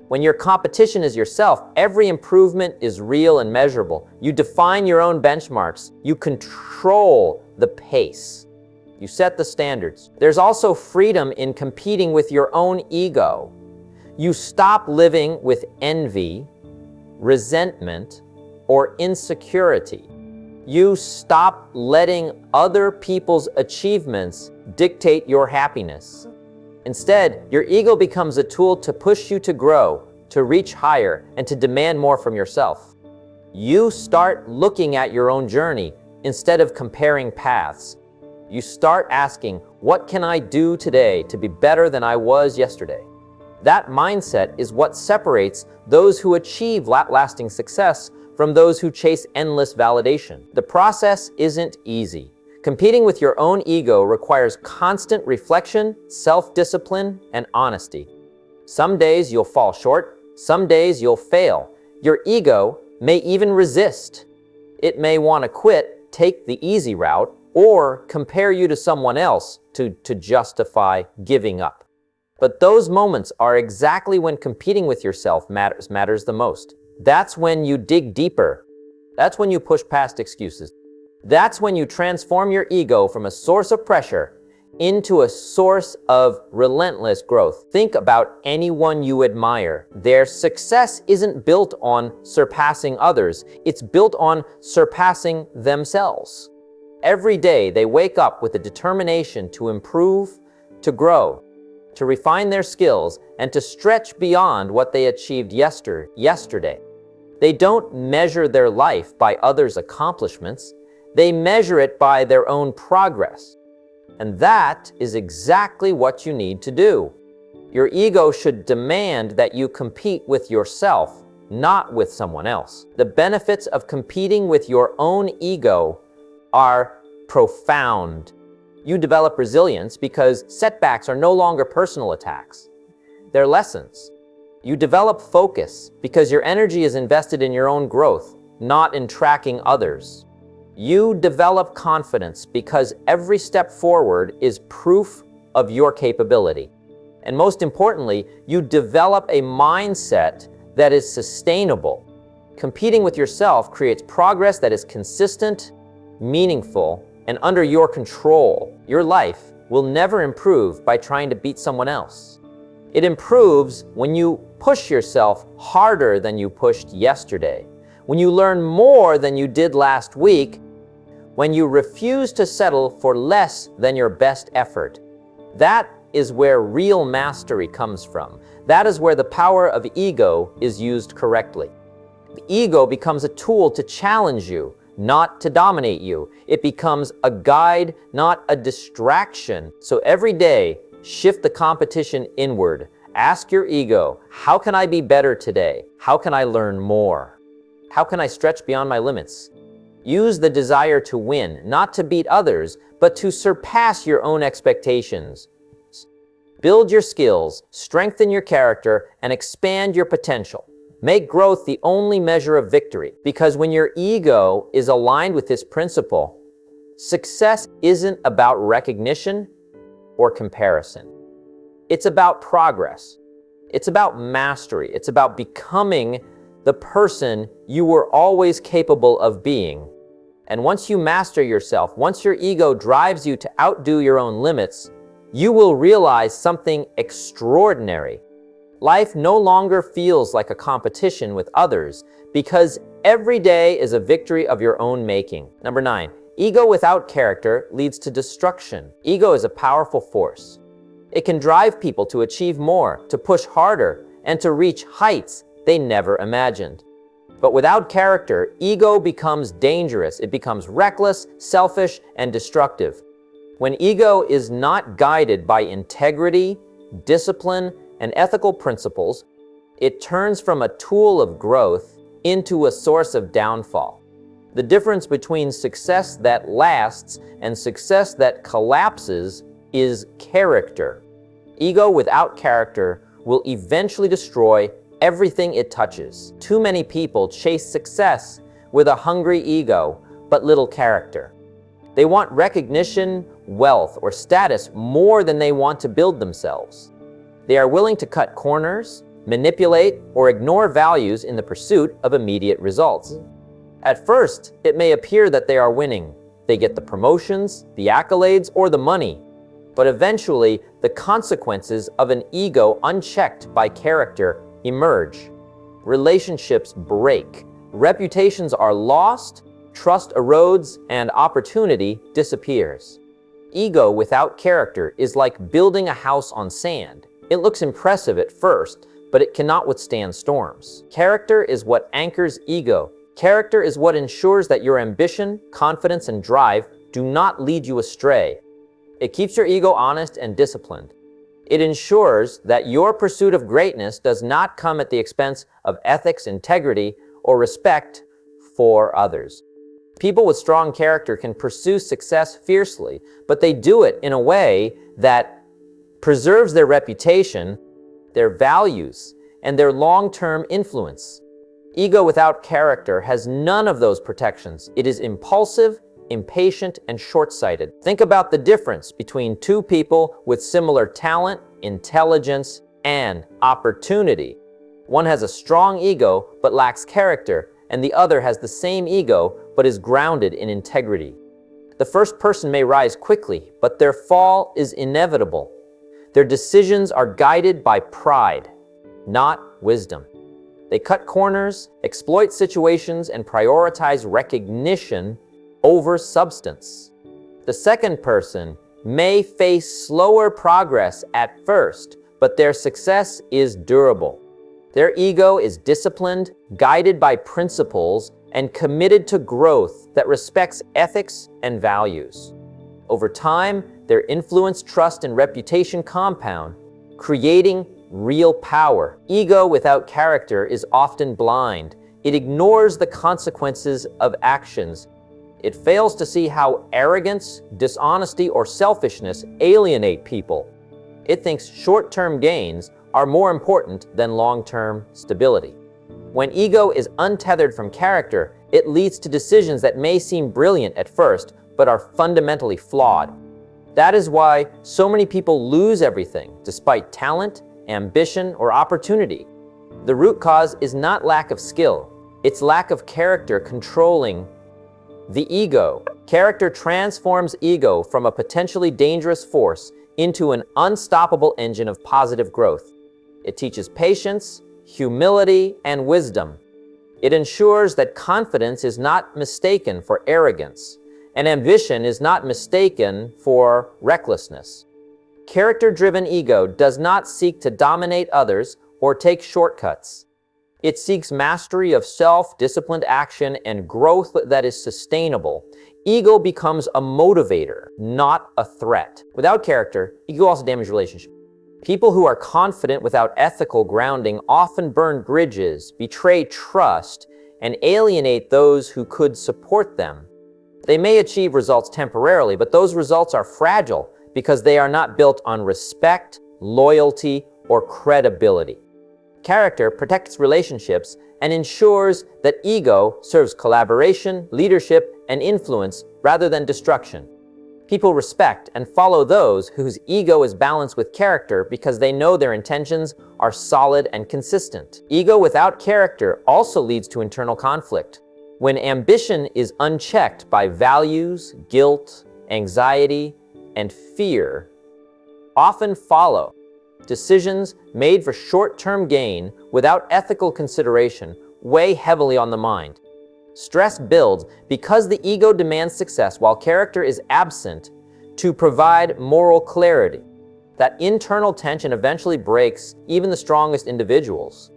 When your competition is yourself, every improvement is real and measurable. You define your own benchmarks. You control the pace. You set the standards. There's also freedom in competing with your own ego. You stop living with envy, resentment, or insecurity. You stop letting other people's achievements dictate your happiness. Instead, your ego becomes a tool to push you to grow, to reach higher, and to demand more from yourself. You start looking at your own journey instead of comparing paths. You start asking, what can I do today to be better than I was yesterday? That mindset is what separates those who achieve lasting success from those who chase endless validation. The process isn't easy. Competing with your own ego requires constant reflection, self-discipline, and honesty. Some days you'll fall short, some days you'll fail. Your ego may even resist. It may want to quit, take the easy route, or compare you to someone else to justify giving up. But those moments are exactly when competing with yourself matters the most. That's when you dig deeper. That's when you push past excuses. That's when you transform your ego from a source of pressure into a source of relentless growth. Think about anyone you admire. Their success isn't built on surpassing others. It's built on surpassing themselves. Every day they wake up with a determination to improve, to grow, to refine their skills, and to stretch beyond what they achieved yesterday. They don't measure their life by others' accomplishments. They measure it by their own progress. And that is exactly what you need to do. Your ego should demand that you compete with yourself, not with someone else. The benefits of competing with your own ego are profound. You develop resilience because setbacks are no longer personal attacks. They're lessons. You develop focus because your energy is invested in your own growth, not in tracking others. You develop confidence because every step forward is proof of your capability. And most importantly, you develop a mindset that is sustainable. Competing with yourself creates progress that is consistent, meaningful, and under your control. Your life will never improve by trying to beat someone else. It improves when you push yourself harder than you pushed yesterday, when you learn more than you did last week, when you refuse to settle for less than your best effort. That is where real mastery comes from. That is where the power of ego is used correctly. The ego becomes a tool to challenge you, not to dominate you. It becomes a guide, not a distraction. So every day, Shift the competition inward. Ask your ego, how can I be better today? How can I learn more? How can I stretch beyond my limits? Use the desire to win, not to beat others, but to surpass your own expectations. Build your skills, strengthen your character, and expand your potential. Make growth the only measure of victory, because when your ego is aligned with this principle, success isn't about recognition or comparison. It's about progress. It's about mastery. It's about becoming the person you were always capable of being. And once you master yourself, once your ego drives you to outdo your own limits, you will realize something extraordinary. Life no longer feels like a competition with others because every day is a victory of your own making. Number 9, ego without character leads to destruction. Ego is a powerful force. It can drive people to achieve more, to push harder, and to reach heights they never imagined. But without character, ego becomes dangerous. It becomes reckless, selfish, and destructive. When ego is not guided by integrity, discipline, and ethical principles, it turns from a tool of growth into a source of downfall. The difference between success that lasts and success that collapses is character. Ego without character will eventually destroy everything it touches. Too many people chase success with a hungry ego, but little character. They want recognition, wealth, or status more than they want to build themselves. They are willing to cut corners, manipulate, or ignore values in the pursuit of immediate results. At first, it may appear that they are winning. They get the promotions, the accolades, or the money. But eventually, the consequences of an ego unchecked by character emerge. Relationships break, reputations are lost, trust erodes, and opportunity disappears. Ego without character is like building a house on sand. It looks impressive at first, but it cannot withstand storms. Character is what anchors ego. Character is what ensures that your ambition, confidence, and drive do not lead you astray. It keeps your ego honest and disciplined. It ensures that your pursuit of greatness does not come at the expense of ethics, integrity, or respect for others. People with strong character can pursue success fiercely, but they do it in a way that preserves their reputation, their values, and their long-term influence. Ego without character has none of those protections. It is impulsive, impatient, and short-sighted. Think about the difference between two people with similar talent, intelligence, and opportunity. One has a strong ego but lacks character, and the other has the same ego but is grounded in integrity. The first person may rise quickly, but their fall is inevitable. Their decisions are guided by pride, not wisdom. They cut corners, exploit situations, and prioritize recognition over substance. The second person may face slower progress at first, but their success is durable. Their ego is disciplined, guided by principles, and committed to growth that respects ethics and values. Over time, their influence, trust, and reputation compound, creating real power. Ego without character is often blind. It ignores the consequences of actions. It fails to see how arrogance, dishonesty, or selfishness alienate people. It thinks short-term gains are more important than long-term stability. When ego is untethered from character, it leads to decisions that may seem brilliant at first, but are fundamentally flawed. That is why so many people lose everything, despite talent, ambition, or opportunity. The root cause is not lack of skill, it's lack of character controlling the ego. Character transforms ego from a potentially dangerous force into an unstoppable engine of positive growth. It teaches patience, humility, and wisdom. It ensures that confidence is not mistaken for arrogance, and ambition is not mistaken for recklessness. Character-driven ego does not seek to dominate others or take shortcuts. It seeks mastery of self, disciplined action, and growth that is sustainable. Ego becomes a motivator, not a threat. Without character, ego also damages relationships. People who are confident without ethical grounding often burn bridges, betray trust, and alienate those who could support them. They may achieve results temporarily, but those results are fragile because they are not built on respect, loyalty, or credibility. Character protects relationships and ensures that ego serves collaboration, leadership, and influence rather than destruction. People respect and follow those whose ego is balanced with character because they know their intentions are solid and consistent. Ego without character also leads to internal conflict. When ambition is unchecked by values, guilt, anxiety, and fear, often follow. Decisions made for short-term gain without ethical consideration weigh heavily on the mind. Stress builds because the ego demands success while character is absent to provide moral clarity. That internal tension eventually breaks even the strongest individuals.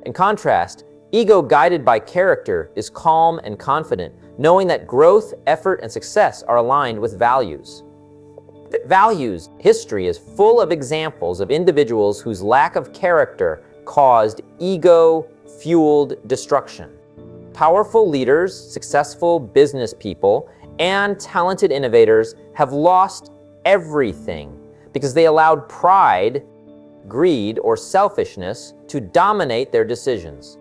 In contrast, ego guided by character is calm and confident, knowing that growth, effort, and success are aligned with values. History is full of examples of individuals whose lack of character caused ego-fueled destruction. Powerful leaders, successful business people, and talented innovators have lost everything because they allowed pride, greed, or selfishness to dominate their decisions.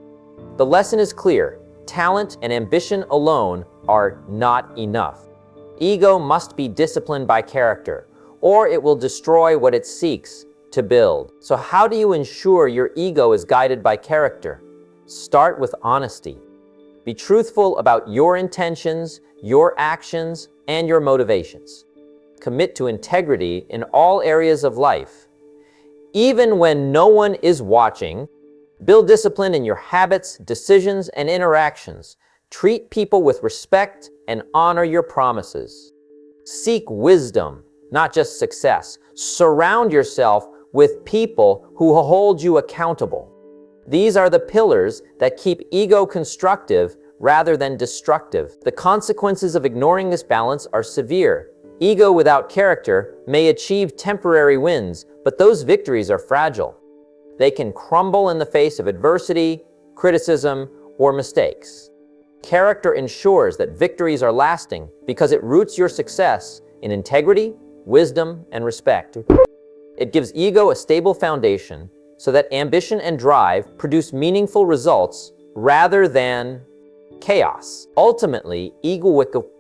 The lesson is clear: talent and ambition alone are not enough. Ego must be disciplined by character, or it will destroy what it seeks to build. So how do you ensure your ego is guided by character? Start with honesty. Be truthful about your intentions, your actions, and your motivations. Commit to integrity in all areas of life. Even when no one is watching, build discipline in your habits, decisions, and interactions. Treat people with respect and honor your promises. Seek wisdom, not just success. Surround yourself with people who hold you accountable. These are the pillars that keep ego constructive rather than destructive. The consequences of ignoring this balance are severe. Ego without character may achieve temporary wins, but those victories are fragile. They can crumble in the face of adversity, criticism, or mistakes. Character ensures that victories are lasting because it roots your success in integrity, wisdom, and respect. It gives ego a stable foundation so that ambition and drive produce meaningful results rather than chaos. Ultimately, ego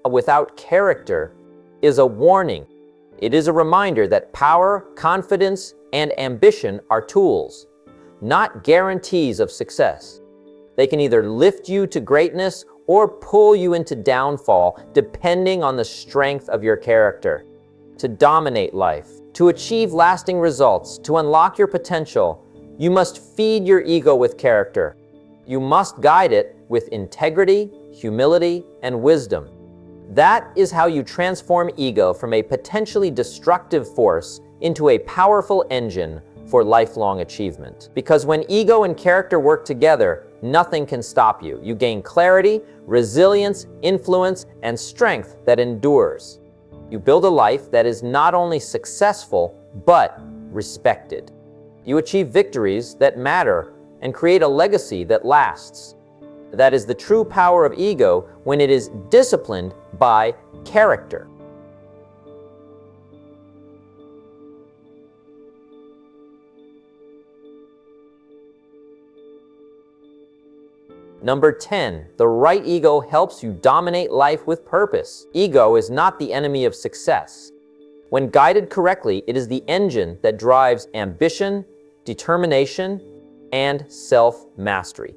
without character is a warning. It is a reminder that power, confidence, and ambition are tools, not guarantees of success. They can either lift you to greatness or pull you into downfall, depending on the strength of your character. To dominate life, to achieve lasting results, to unlock your potential, you must feed your ego with character. You must guide it with integrity, humility, and wisdom. That is how you transform ego from a potentially destructive force into a powerful engine for lifelong achievement. Because when ego and character work together, nothing can stop you. You gain clarity, resilience, influence, and strength that endures. You build a life that is not only successful, but respected. You achieve victories that matter and create a legacy that lasts. That is the true power of ego when it is disciplined by character. Number 10, the right ego helps you dominate life with purpose. Ego is not the enemy of success. When guided correctly, it is the engine that drives ambition, determination, and self-mastery.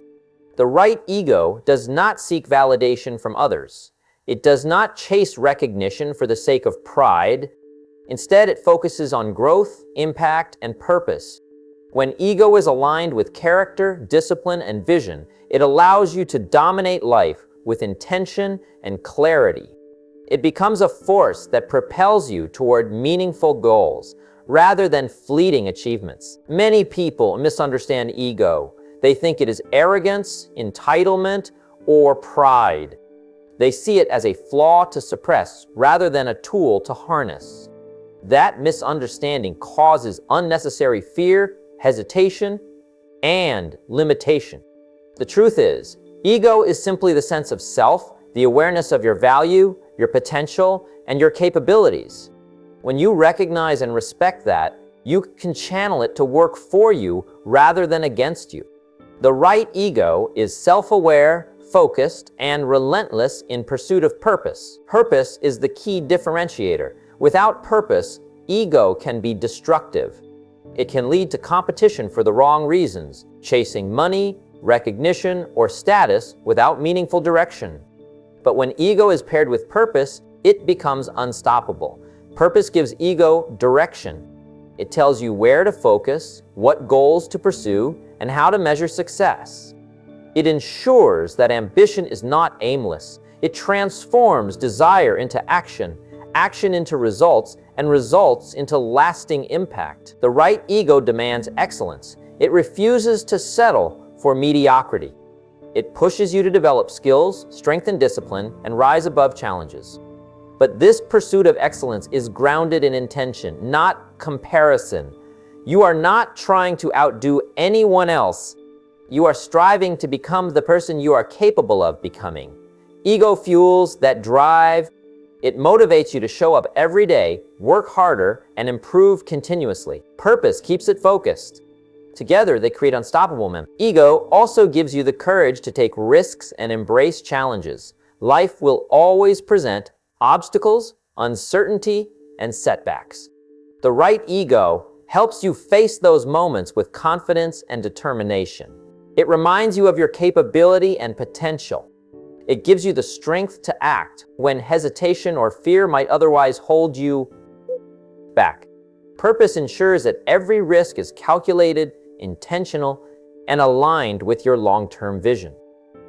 The right ego does not seek validation from others. It does not chase recognition for the sake of pride. Instead, it focuses on growth, impact, and purpose. When ego is aligned with character, discipline, and vision, it allows you to dominate life with intention and clarity. It becomes a force that propels you toward meaningful goals rather than fleeting achievements. Many people misunderstand ego. They think it is arrogance, entitlement, or pride. They see it as a flaw to suppress rather than a tool to harness. That misunderstanding causes unnecessary fear, hesitation, and limitation. The truth is, ego is simply the sense of self, the awareness of your value, your potential, and your capabilities. When you recognize and respect that, you can channel it to work for you rather than against you. The right ego is self-aware, focused, and relentless in pursuit of purpose. Purpose is the key differentiator. Without purpose, ego can be destructive. It can lead to competition for the wrong reasons, chasing money, recognition, or status without meaningful direction. But when ego is paired with purpose, it becomes unstoppable. Purpose gives ego direction. It tells you where to focus, what goals to pursue, and how to measure success. It ensures that ambition is not aimless. It transforms desire into action, action into results, and results into lasting impact. The right ego demands excellence. It refuses to settle for mediocrity. It pushes you to develop skills, strengthen discipline, and rise above challenges. But this pursuit of excellence is grounded in intention, not comparison. You are not trying to outdo anyone else. You are striving to become the person you are capable of becoming. Ego fuels that drive. It motivates you to show up every day, work harder, and improve continuously. Purpose keeps it focused. Together, they create unstoppable momentum. Ego also gives you the courage to take risks and embrace challenges. Life will always present obstacles, uncertainty, and setbacks. The right ego helps you face those moments with confidence and determination. It reminds you of your capability and potential. It gives you the strength to act when hesitation or fear might otherwise hold you back. Purpose ensures that every risk is calculated, intentional, and aligned with your long-term vision.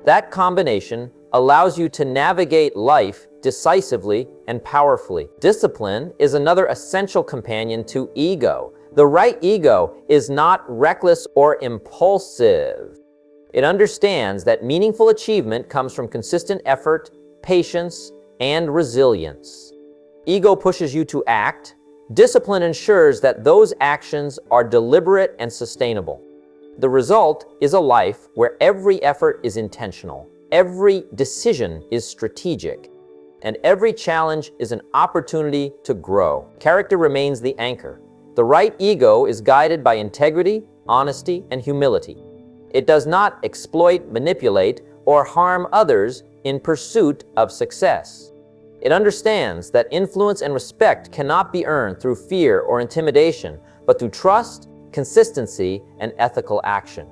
That combination allows you to navigate life decisively and powerfully. Discipline is another essential companion to ego. The right ego is not reckless or impulsive. It understands that meaningful achievement comes from consistent effort, patience, and resilience. Ego pushes you to act. Discipline ensures that those actions are deliberate and sustainable. The result is a life where every effort is intentional, every decision is strategic, and every challenge is an opportunity to grow. Character remains the anchor. The right ego is guided by integrity, honesty, and humility. It does not exploit, manipulate, or harm others in pursuit of success. It understands that influence and respect cannot be earned through fear or intimidation, but through trust, consistency, and ethical action.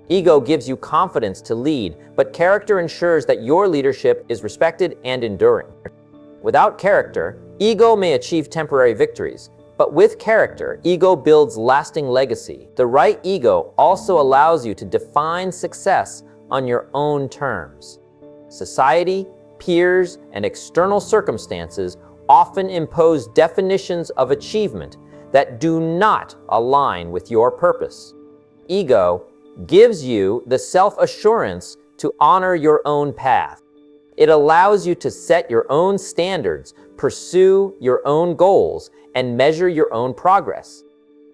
Ego gives you confidence to lead, but character ensures that your leadership is respected and enduring. Without character, ego may achieve temporary victories, but with character, ego builds lasting legacy. The right ego also allows you to define success on your own terms. Society, peers, and external circumstances often impose definitions of achievement that do not align with your purpose. Ego gives you the self-assurance to honor your own path. It allows you to set your own standards, pursue your own goals, and measure your own progress.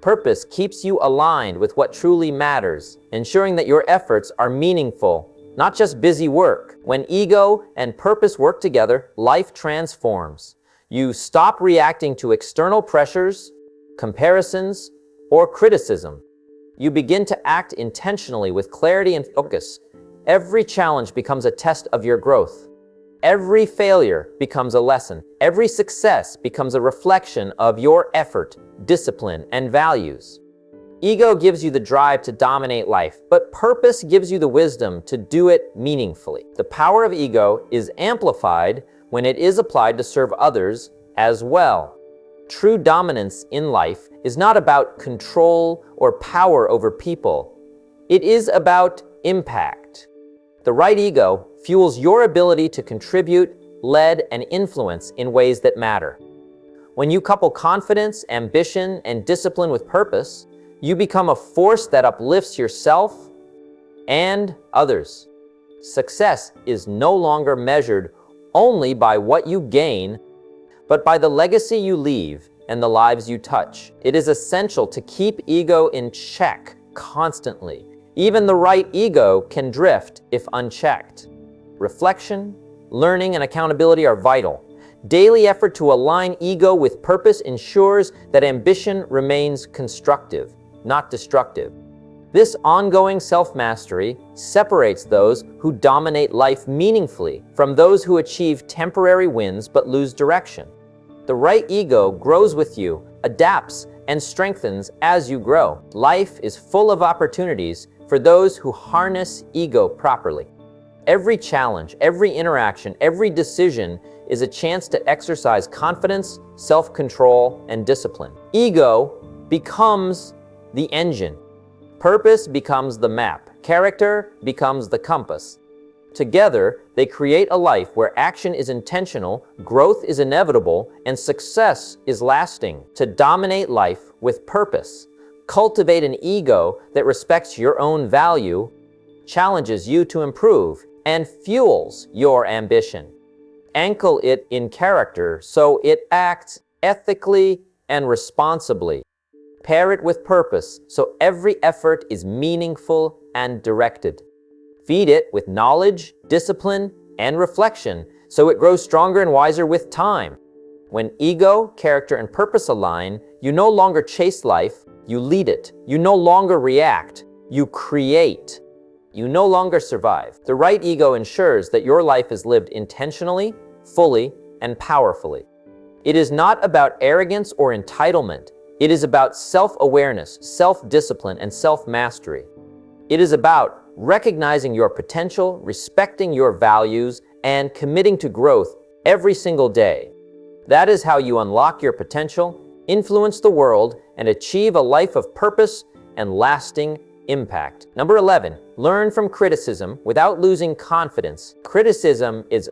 Purpose keeps you aligned with what truly matters, ensuring that your efforts are meaningful, not just busy work. When ego and purpose work together, life transforms. You stop reacting to external pressures, comparisons, or criticism. You begin to act intentionally with clarity and focus. Every challenge becomes a test of your growth. Every failure becomes a lesson. Every success becomes a reflection of your effort, discipline, and values. Ego gives you the drive to dominate life, but purpose gives you the wisdom to do it meaningfully. The power of ego is amplified when it is applied to serve others as well. True dominance in life is not about control or power over people. It is about impact. The right ego fuels your ability to contribute, lead, and influence in ways that matter. When you couple confidence, ambition, and discipline with purpose, you become a force that uplifts yourself and others. Success is no longer measured only by what you gain, but by the legacy you leave and the lives you touch. It is essential to keep ego in check constantly. Even the right ego can drift if unchecked. Reflection, learning, and accountability are vital. Daily effort to align ego with purpose ensures that ambition remains constructive, not destructive. This ongoing self-mastery separates those who dominate life meaningfully from those who achieve temporary wins but lose direction. The right ego grows with you, adapts, and strengthens as you grow. Life is full of opportunities for those who harness ego properly. Every challenge, every interaction, every decision is a chance to exercise confidence, self-control, and discipline. Ego becomes the engine. Purpose becomes the map. Character becomes the compass. Together, they create a life where action is intentional, growth is inevitable, and success is lasting. To dominate life with purpose, cultivate an ego that respects your own value, challenges you to improve, and fuels your ambition. Anchor it in character so it acts ethically and responsibly. Pair it with purpose so every effort is meaningful and directed. Feed it with knowledge, discipline, and reflection so it grows stronger and wiser with time. When ego, character, and purpose align, you no longer chase life, you lead it. You no longer react, you create. You no longer survive. The right ego ensures that your life is lived intentionally, fully, and powerfully. It is not about arrogance or entitlement. It is about self-awareness, self-discipline, and self-mastery. It is about recognizing your potential, respecting your values, and committing to growth every single day. That is how you unlock your potential, influence the world, and achieve a life of purpose and lasting impact. Number 11, learn from criticism without losing confidence. Criticism is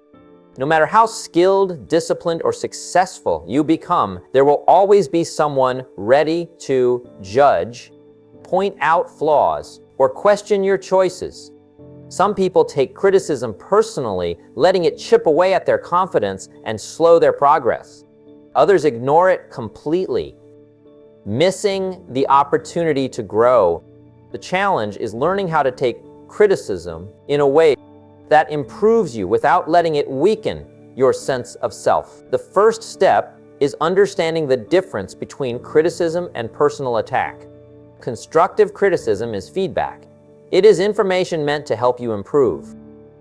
no matter how skilled, disciplined, or successful you become, there will always be someone ready to judge, point out flaws, or question your choices. Some people take criticism personally, letting it chip away at their confidence and slow their progress. Others ignore it completely, missing the opportunity to grow. The challenge is learning how to take criticism in a way that improves you without letting it weaken your sense of self. The first step is understanding the difference between criticism and personal attack. Constructive criticism is feedback. It is information meant to help you improve.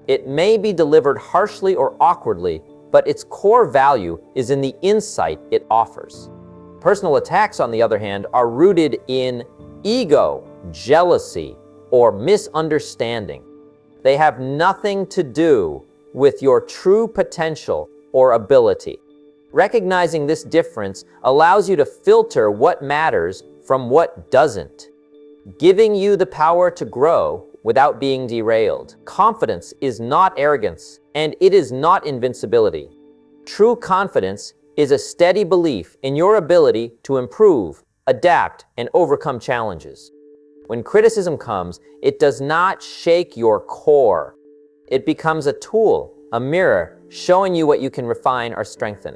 It may be delivered harshly or awkwardly, but its core value is in the insight it offers. Personal attacks, on the other hand, are rooted in ego, jealousy, or misunderstanding. They have nothing to do with your true potential or ability. Recognizing this difference allows you to filter what matters from what doesn't, giving you the power to grow without being derailed. Confidence is not arrogance, and it is not invincibility. True confidence is a steady belief in your ability to improve, adapt, and overcome challenges. When criticism comes, it does not shake your core. It becomes a tool, a mirror, showing you what you can refine or strengthen.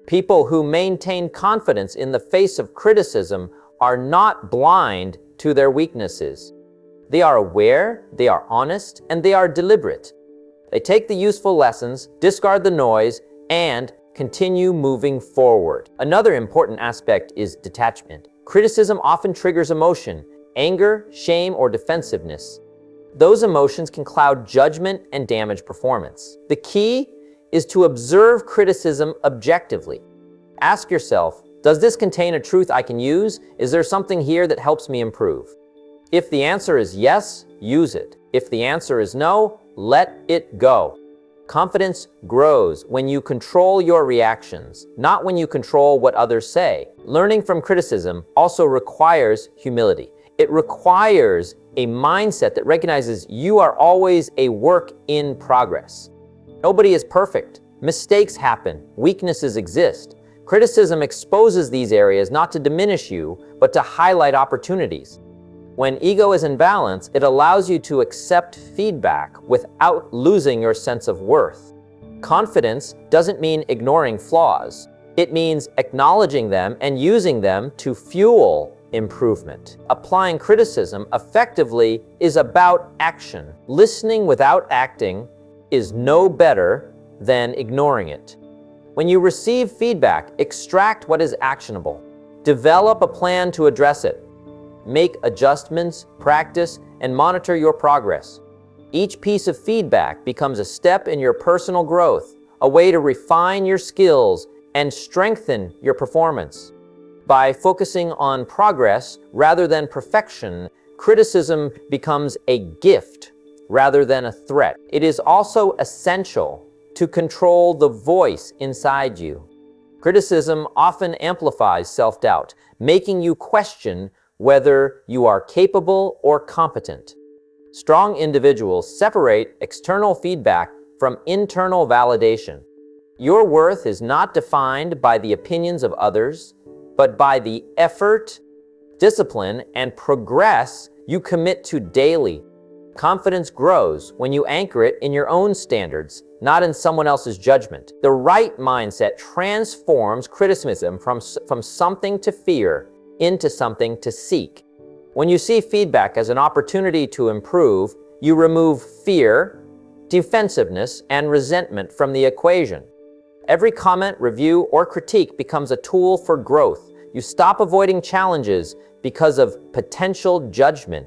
People who maintain confidence in the face of criticism are not blind to their weaknesses. They are aware, they are honest, and they are deliberate. They take the useful lessons, discard the noise, and continue moving forward. Another important aspect is detachment. Criticism often triggers emotion, anger, shame, or defensiveness. Those emotions can cloud judgment and damage performance. The key is to observe criticism objectively. Ask yourself, does this contain a truth I can use? Is there something here that helps me improve? If the answer is yes, use it. If the answer is no, let it go. Confidence grows when you control your reactions, not when you control what others say. Learning from criticism also requires humility. It requires a mindset that recognizes you are always a work in progress. Nobody is perfect. Mistakes happen. Weaknesses exist. Criticism exposes these areas not to diminish you, but to highlight opportunities. When ego is in balance, it allows you to accept feedback without losing your sense of worth. Confidence doesn't mean ignoring flaws. It means acknowledging them and using them to fuel improvement. Applying criticism effectively is about action. Listening without acting is no better than ignoring it. When you receive feedback, extract what is actionable. Develop a plan to address it. Make adjustments, practice, and monitor your progress. Each piece of feedback becomes a step in your personal growth, a way to refine your skills and strengthen your performance. By focusing on progress rather than perfection, criticism becomes a gift rather than a threat. It is also essential to control the voice inside you. Criticism often amplifies self-doubt, making you question whether you are capable or competent. Strong individuals separate external feedback from internal validation. Your worth is not defined by the opinions of others, but by the effort, discipline, and progress you commit to daily. Confidence grows when you anchor it in your own standards, not in someone else's judgment. The right mindset transforms criticism from something to fear into something to seek. When you see feedback as an opportunity to improve, you remove fear, defensiveness, and resentment from the equation. Every comment, review, or critique becomes a tool for growth. You stop avoiding challenges because of potential judgment.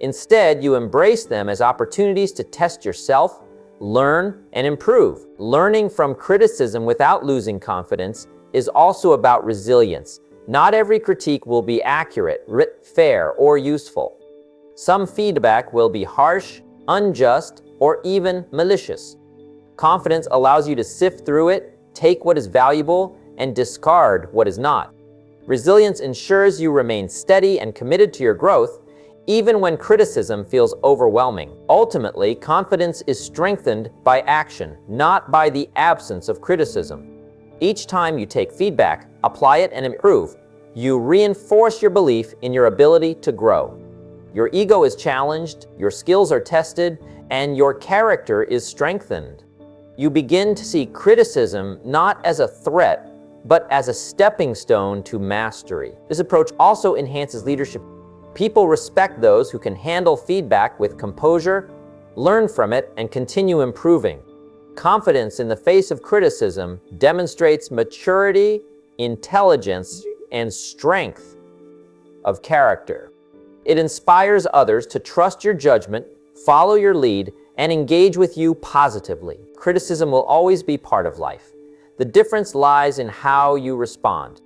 Instead, you embrace them as opportunities to test yourself, learn, and improve. Learning from criticism without losing confidence is also about resilience. Not every critique will be accurate, fair, or useful. Some feedback will be harsh, unjust, or even malicious. Confidence allows you to sift through it, take what is valuable, and discard what is not. Resilience ensures you remain steady and committed to your growth, even when criticism feels overwhelming. Ultimately, confidence is strengthened by action, not by the absence of criticism. Each time you take feedback, apply it, and improve, you reinforce your belief in your ability to grow. Your ego is challenged, your skills are tested, and your character is strengthened. You begin to see criticism not as a threat, but as a stepping stone to mastery. This approach also enhances leadership. People respect those who can handle feedback with composure, learn from it, and continue improving. Confidence in the face of criticism demonstrates maturity, intelligence, and strength of character. It inspires others to trust your judgment, follow your lead, and engage with you positively. Criticism will always be part of life. The difference lies in how you respond.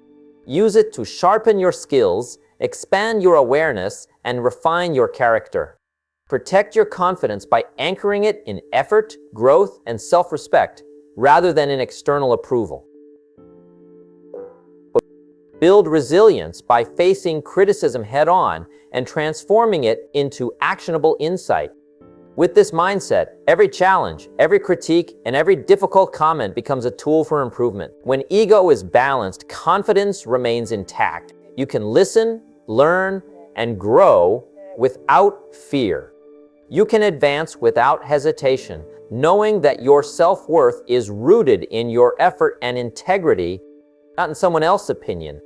Use it to sharpen your skills, expand your awareness, and refine your character. Protect your confidence by anchoring it in effort, growth, and self-respect, rather than in external approval. Build resilience by facing criticism head-on and transforming it into actionable insight. With this mindset, every challenge, every critique, and every difficult comment becomes a tool for improvement. When ego is balanced, confidence remains intact. You can listen, learn, and grow without fear. You can advance without hesitation, knowing that your self-worth is rooted in your effort and integrity, not in someone else's opinion.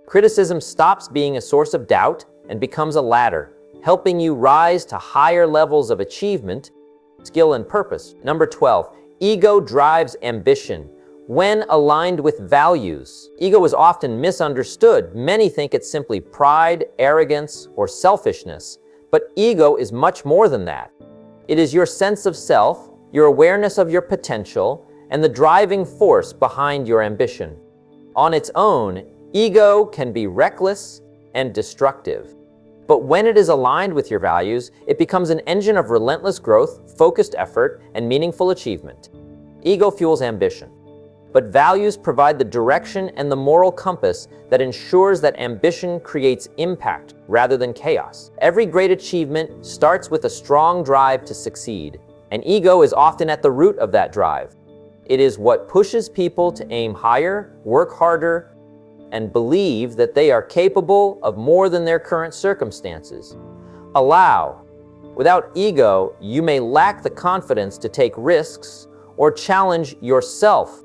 Criticism stops being a source of doubt and becomes a ladder, helping you rise to higher levels of achievement, skill, and purpose. Number 12, ego drives ambition. When aligned with values, ego is often misunderstood. Many think it's simply pride, arrogance, or selfishness. But ego is much more than that. It is your sense of self, your awareness of your potential, and the driving force behind your ambition. On its own, ego can be reckless and destructive. But when it is aligned with your values, it becomes an engine of relentless growth, focused effort, and meaningful achievement. Ego fuels ambition, but values provide the direction and the moral compass that ensures that ambition creates impact rather than chaos. Every great achievement starts with a strong drive to succeed, and ego is often at the root of that drive. It is what pushes people to aim higher, work harder, and believe that they are capable of more than their current circumstances. Without ego, you may lack the confidence to take risks or challenge yourself.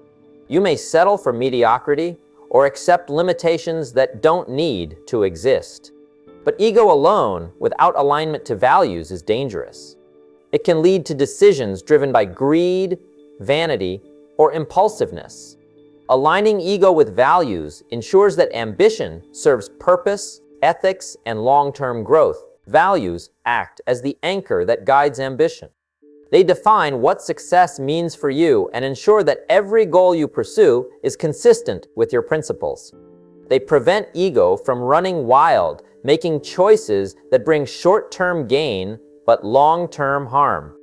You may settle for mediocrity or accept limitations that don't need to exist. But ego alone, without alignment to values, is dangerous. It can lead to decisions driven by greed, vanity, or impulsiveness. Aligning ego with values ensures that ambition serves purpose, ethics, and long-term growth. Values act as the anchor that guides ambition. They define what success means for you and ensure that every goal you pursue is consistent with your principles. They prevent ego from running wild, making choices that bring short-term gain but long-term harm.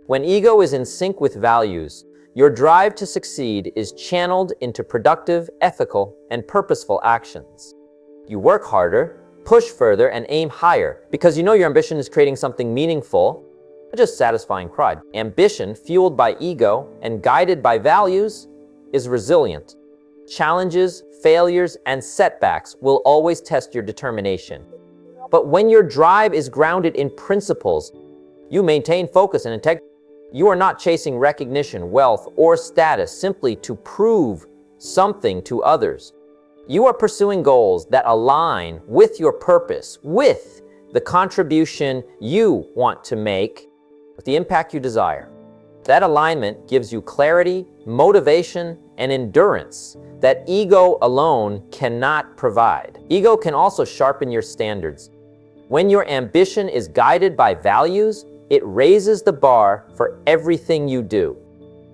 When ego is in sync with values, your drive to succeed is channeled into productive, ethical, and purposeful actions. You work harder, push further, and aim higher because you know your ambition is creating something meaningful, not just satisfying pride. Ambition, fueled by ego and guided by values, is resilient. Challenges, failures, and setbacks will always test your determination. But when your drive is grounded in principles, you maintain focus and integrity. You are not chasing recognition, wealth, or status simply to prove something to others. You are pursuing goals that align with your purpose, with the contribution you want to make, with the impact you desire. That alignment gives you clarity, motivation, and endurance that ego alone cannot provide. Ego can also sharpen your standards. When your ambition is guided by values, it raises the bar for everything you do.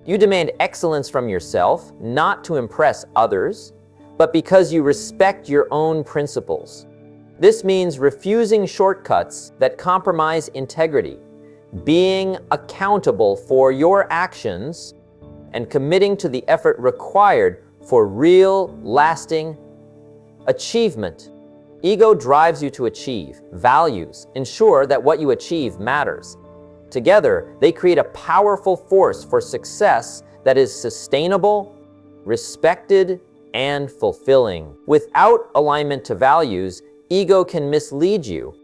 You demand excellence from yourself, not to impress others, but because you respect your own principles. This means refusing shortcuts that compromise integrity, being accountable for your actions, and committing to the effort required for real, lasting achievement. Ego drives you to achieve. Values ensure that what you achieve matters. Together, they create a powerful force for success that is sustainable, respected, and fulfilling. Without alignment to values, ego can mislead you.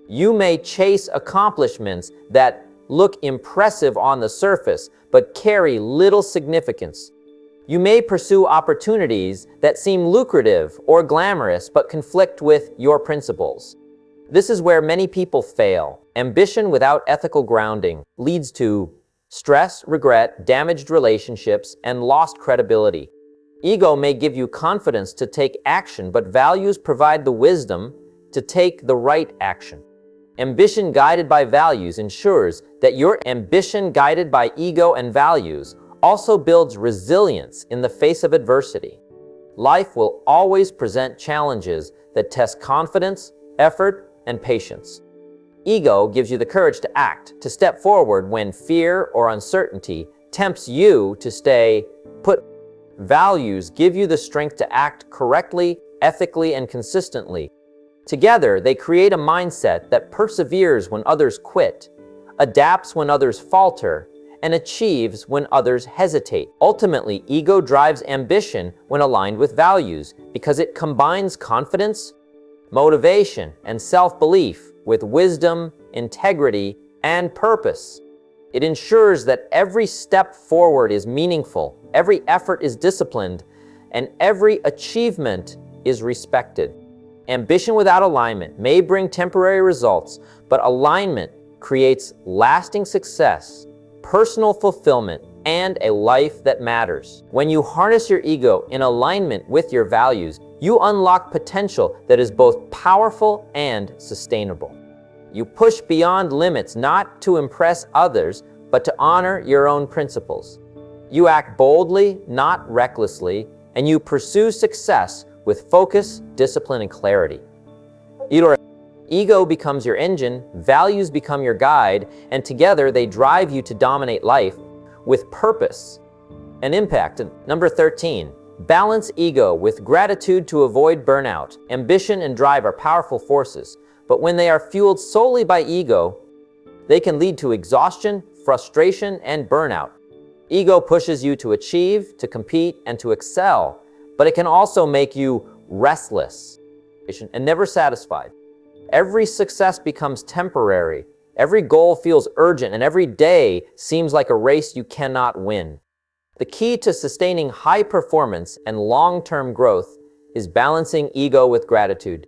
You may chase accomplishments that look impressive on the surface, but carry little significance. You may pursue opportunities that seem lucrative or glamorous, but conflict with your principles. This is where many people fail. Ambition without ethical grounding leads to stress, regret, damaged relationships, and lost credibility. Ego may give you confidence to take action, but values provide the wisdom to take the right action. Ambition guided by values ensures that your ambition guided by ego and values also builds resilience in the face of adversity. Life will always present challenges that test confidence, effort, and patience. Ego gives you the courage to act, to step forward when fear or uncertainty tempts you to stay put. Values give you the strength to act correctly, ethically, and consistently. Together, they create a mindset that perseveres when others quit, adapts when others falter, and achieves when others hesitate. Ultimately, ego drives ambition when aligned with values because it combines confidence, motivation, and self-belief with wisdom, integrity, and purpose. It ensures that every step forward is meaningful, every effort is disciplined, and every achievement is respected. Ambition without alignment may bring temporary results, but alignment creates lasting success, personal fulfillment, and a life that matters. When you harness your ego in alignment with your values, you unlock potential that is both powerful and sustainable. You push beyond limits not to impress others, but to honor your own principles. You act boldly, not recklessly, and you pursue success with focus, discipline, and clarity. Ego becomes your engine, values become your guide, and together they drive you to dominate life with purpose and impact. And number 13, balance ego with gratitude to avoid burnout. Ambition and drive are powerful forces, but when they are fueled solely by ego, they can lead to exhaustion, frustration, and burnout. Ego pushes you to achieve, to compete, and to excel, but it can also make you restless and never satisfied. Every success becomes temporary, every goal feels urgent, and every day seems like a race you cannot win. The key to sustaining high performance and long-term growth is balancing ego with gratitude.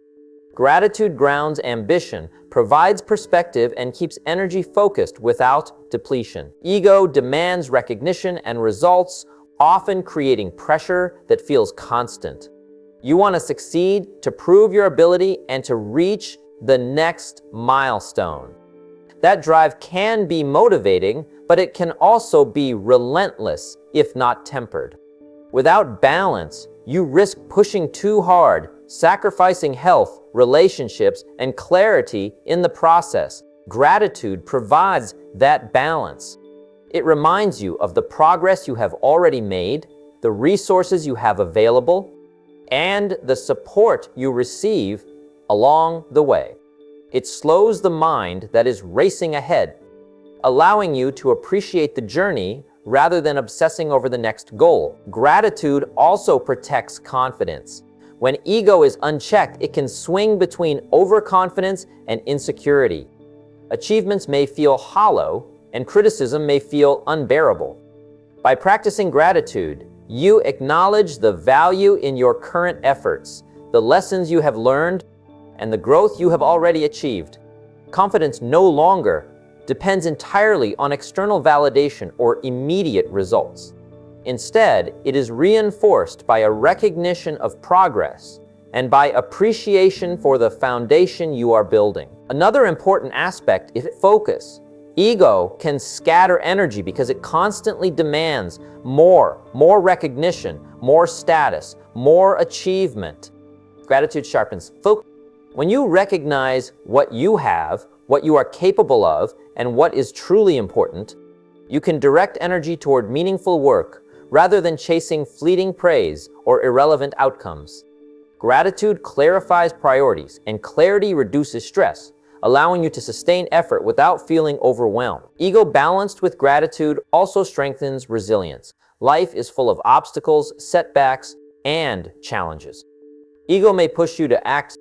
Gratitude grounds ambition, provides perspective, and keeps energy focused without depletion. Ego demands recognition and results, often creating pressure that feels constant. You want to succeed, to prove your ability, and to reach the next milestone. That drive can be motivating, but it can also be relentless if not tempered. Without balance, you risk pushing too hard, sacrificing health, relationships, and clarity in the process. Gratitude provides that balance. It reminds you of the progress you have already made, the resources you have available, and the support you receive along the way. It slows the mind that is racing ahead, allowing you to appreciate the journey rather than obsessing over the next goal. Gratitude also protects confidence. When ego is unchecked, it can swing between overconfidence and insecurity. Achievements may feel hollow, and criticism may feel unbearable. By practicing gratitude, you acknowledge the value in your current efforts, the lessons you have learned, and the growth you have already achieved. Confidence no longer depends entirely on external validation or immediate results. Instead, it is reinforced by a recognition of progress and by appreciation for the foundation you are building. Another important aspect is focus. Ego can scatter energy because it constantly demands more recognition, more status, more achievement. Gratitude sharpens focus. When you recognize what you have, what you are capable of, and what is truly important, you can direct energy toward meaningful work rather than chasing fleeting praise or irrelevant outcomes. Gratitude clarifies priorities, and clarity reduces stress, allowing you to sustain effort without feeling overwhelmed. Ego balanced with gratitude also strengthens resilience. Life is full of obstacles, setbacks, and challenges. Ego may push you to act,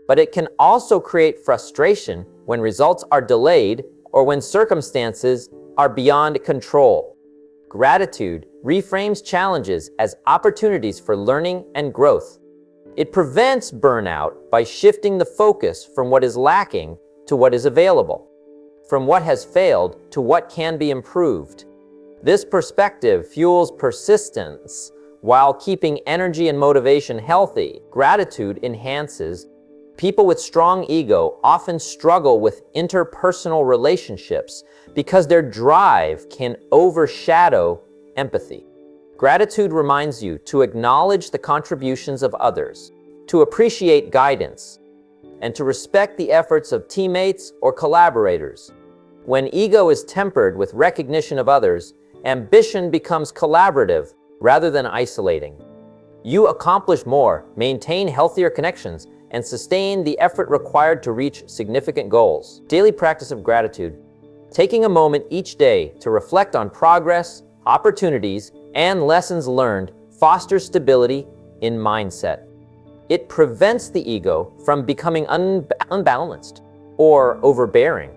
but it can also create frustration when results are delayed or when circumstances are beyond control. Gratitude reframes challenges as opportunities for learning and growth. It prevents burnout by shifting the focus from what is lacking to what is available, from what has failed to what can be improved. This perspective fuels persistence while keeping energy and motivation healthy. Gratitude enhances. People with strong ego often struggle with interpersonal relationships because their drive can overshadow empathy. Gratitude reminds you to acknowledge the contributions of others, to appreciate guidance, and to respect the efforts of teammates or collaborators. When ego is tempered with recognition of others, ambition becomes collaborative rather than isolating. You accomplish more, maintain healthier connections, and sustain the effort required to reach significant goals. Daily practice of gratitude. Taking a moment each day to reflect on progress, opportunities, and lessons learned fosters stability in mindset. It prevents the ego from becoming unbalanced or overbearing.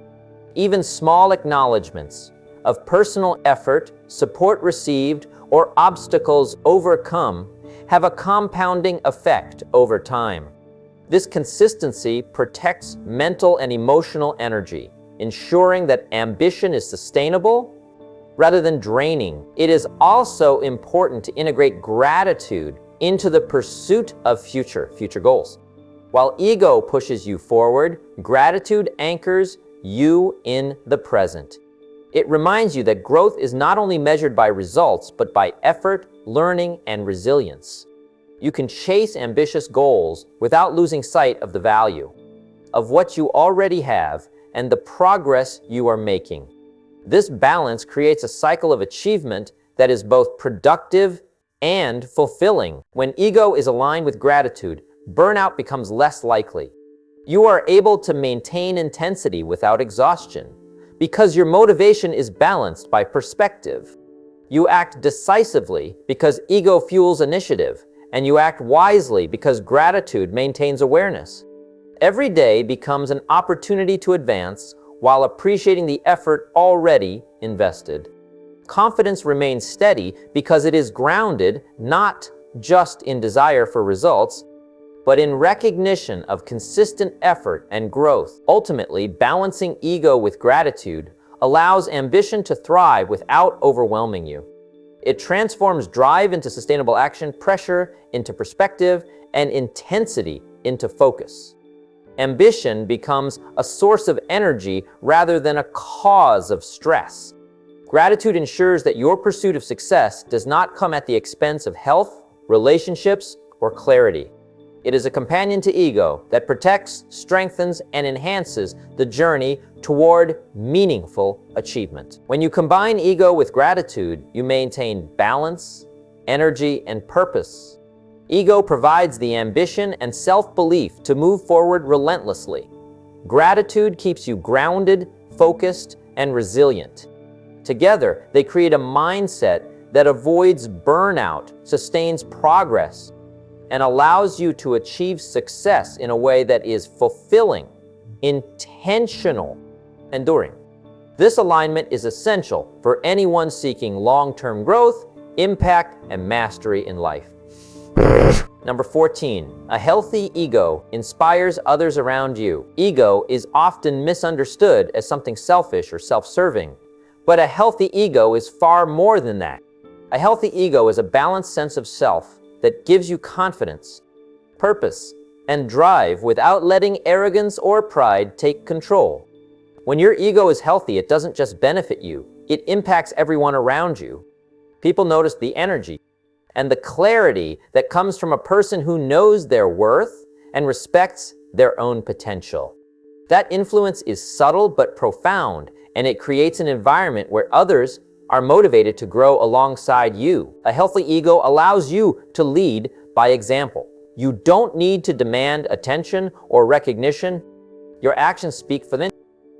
Even small acknowledgments of personal effort, support received, or obstacles overcome have a compounding effect over time. This consistency protects mental and emotional energy, ensuring that ambition is sustainable rather than draining. It is also important to integrate gratitude into the pursuit of future goals. While ego pushes you forward, gratitude anchors you in the present. It reminds you that growth is not only measured by results, but by effort, learning, and resilience. You can chase ambitious goals without losing sight of the value of what you already have and the progress you are making. This balance creates a cycle of achievement that is both productive and fulfilling. When ego is aligned with gratitude, burnout becomes less likely. You are able to maintain intensity without exhaustion because your motivation is balanced by perspective. You act decisively because ego fuels initiative, and you act wisely because gratitude maintains awareness. Every day becomes an opportunity to advance while appreciating the effort already invested. Confidence remains steady because it is grounded not just in desire for results, but in recognition of consistent effort and growth. Ultimately, balancing ego with gratitude allows ambition to thrive without overwhelming you. It transforms drive into sustainable action, pressure into perspective, and intensity into focus. Ambition becomes a source of energy rather than a cause of stress. Gratitude ensures that your pursuit of success does not come at the expense of health, relationships, or clarity. It is a companion to ego that protects, strengthens, and enhances the journey toward meaningful achievement. When you combine ego with gratitude, you maintain balance, energy, and purpose. Ego provides the ambition and self-belief to move forward relentlessly. Gratitude keeps you grounded, focused, and resilient. Together, they create a mindset that avoids burnout, sustains progress, and allows you to achieve success in a way that is fulfilling, intentional, enduring. This alignment is essential for anyone seeking long-term growth, impact, and mastery in life. Number 14, a healthy ego inspires others around you. Ego is often misunderstood as something selfish or self-serving, but a healthy ego is far more than that. A healthy ego is a balanced sense of self that gives you confidence, purpose, and drive without letting arrogance or pride take control. When your ego is healthy, it doesn't just benefit you, it impacts everyone around you. People notice the energy and the clarity that comes from a person who knows their worth and respects their own potential. That influence is subtle but profound, and it creates an environment where others are motivated to grow alongside you. A healthy ego allows you to lead by example. You don't need to demand attention or recognition. Your actions speak for them.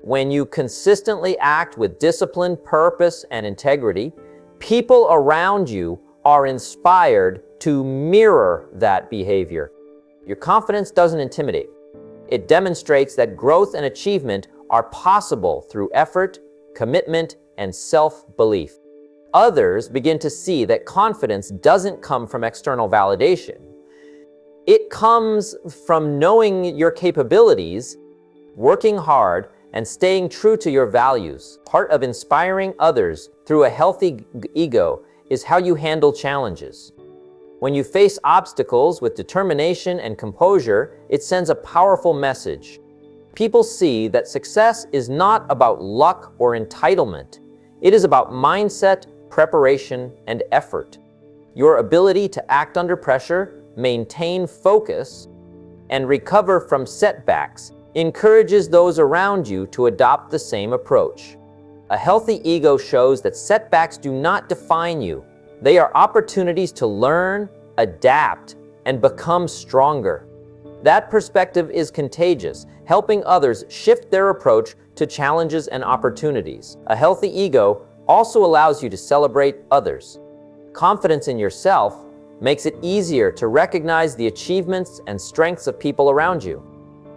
When you consistently act with discipline, purpose, and integrity, people around you are inspired to mirror that behavior. Your confidence doesn't intimidate. It demonstrates that growth and achievement are possible through effort, commitment, and self-belief. Others begin to see that confidence doesn't come from external validation. It comes from knowing your capabilities, working hard, and staying true to your values. Part of inspiring others through a healthy ego is how you handle challenges. When you face obstacles with determination and composure, it sends a powerful message. People see that success is not about luck or entitlement. It is about mindset, preparation, and effort. Your ability to act under pressure, maintain focus, and recover from setbacks encourages those around you to adopt the same approach. A healthy ego shows that setbacks do not define you. They are opportunities to learn, adapt, and become stronger. That perspective is contagious, helping others shift their approach to challenges and opportunities. A healthy ego also allows you to celebrate others. Confidence in yourself makes it easier to recognize the achievements and strengths of people around you.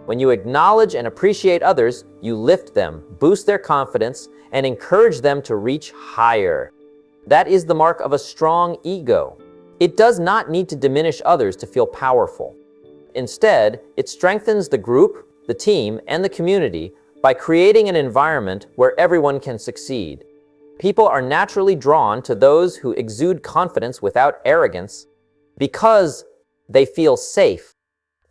When you acknowledge and appreciate others, you lift them, boost their confidence, and encourage them to reach higher. That is the mark of a strong ego. It does not need to diminish others to feel powerful. Instead, it strengthens the group, the team, and the community by creating an environment where everyone can succeed. People are naturally drawn to those who exude confidence without arrogance because they feel safe,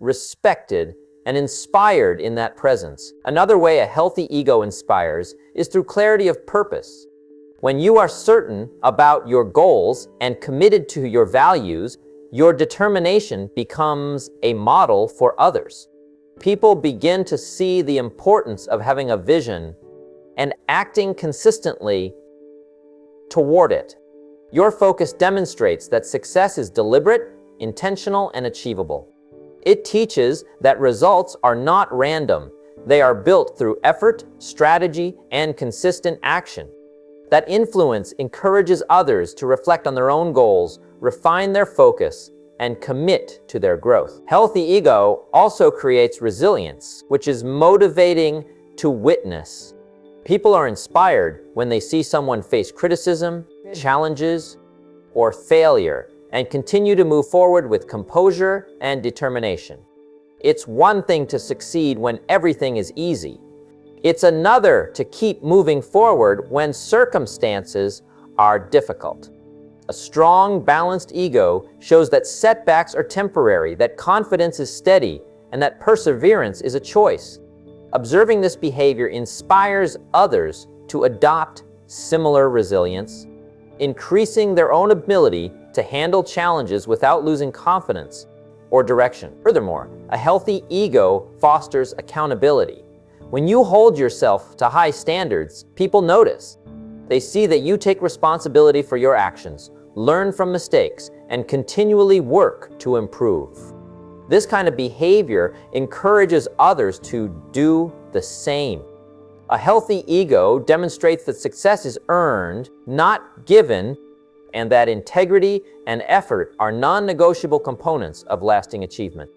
respected, and inspired in that presence. Another way a healthy ego inspires is through clarity of purpose. When you are certain about your goals and committed to your values, your determination becomes a model for others. People begin to see the importance of having a vision and acting consistently toward it. Your focus demonstrates that success is deliberate, intentional, and achievable. It teaches that results are not random. They are built through effort, strategy, and consistent action. That influence encourages others to reflect on their own goals, refine their focus, and commit to their growth. Healthy ego also creates resilience, which is motivating to witness. People are inspired when they see someone face criticism, challenges, or failure and continue to move forward with composure and determination. It's one thing to succeed when everything is easy. It's another to keep moving forward when circumstances are difficult. A strong, balanced ego shows that setbacks are temporary, that confidence is steady, and that perseverance is a choice. Observing this behavior inspires others to adopt similar resilience, increasing their own ability to handle challenges without losing confidence or direction. Furthermore, a healthy ego fosters accountability. When you hold yourself to high standards, people notice. They see that you take responsibility for your actions, learn from mistakes, and continually work to improve. This kind of behavior encourages others to do the same. A healthy ego demonstrates that success is earned, not given, and that integrity and effort are non-negotiable components of lasting achievement.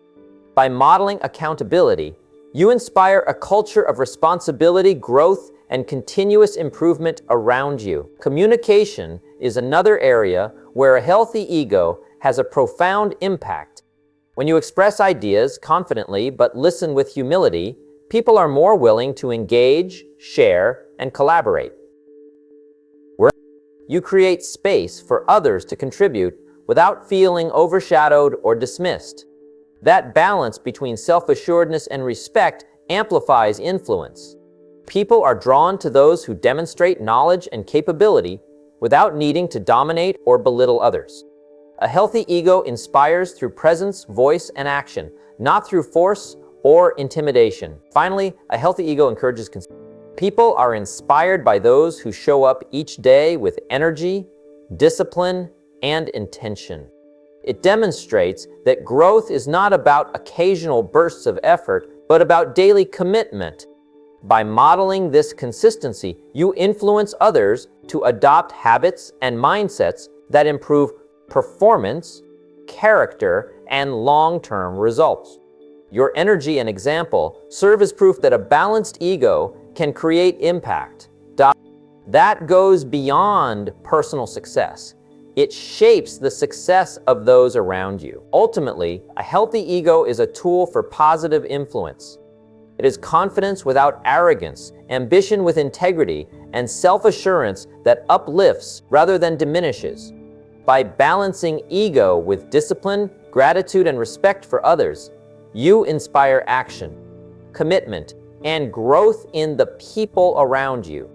By modeling accountability, you inspire a culture of responsibility, growth, and continuous improvement around you. Communication is another area where a healthy ego has a profound impact. When you express ideas confidently but listen with humility, people are more willing to engage, share, and collaborate. You create space for others to contribute without feeling overshadowed or dismissed. That balance between self-assuredness and respect amplifies influence. People are drawn to those who demonstrate knowledge and capability without needing to dominate or belittle others. A healthy ego inspires through presence, voice, and action, not through force or intimidation. Finally, a healthy ego encourages people are inspired by those who show up each day with energy, discipline, and intention. It demonstrates that growth is not about occasional bursts of effort, but about daily commitment. By modeling this consistency, you influence others to adopt habits and mindsets that improve performance, character, and long-term results. Your energy and example serve as proof that a balanced ego can create impact. That goes beyond personal success. It shapes the success of those around you. Ultimately, a healthy ego is a tool for positive influence. It is confidence without arrogance, ambition with integrity, and self-assurance that uplifts rather than diminishes. By balancing ego with discipline, gratitude, and respect for others, you inspire action, commitment, and growth in the people around you.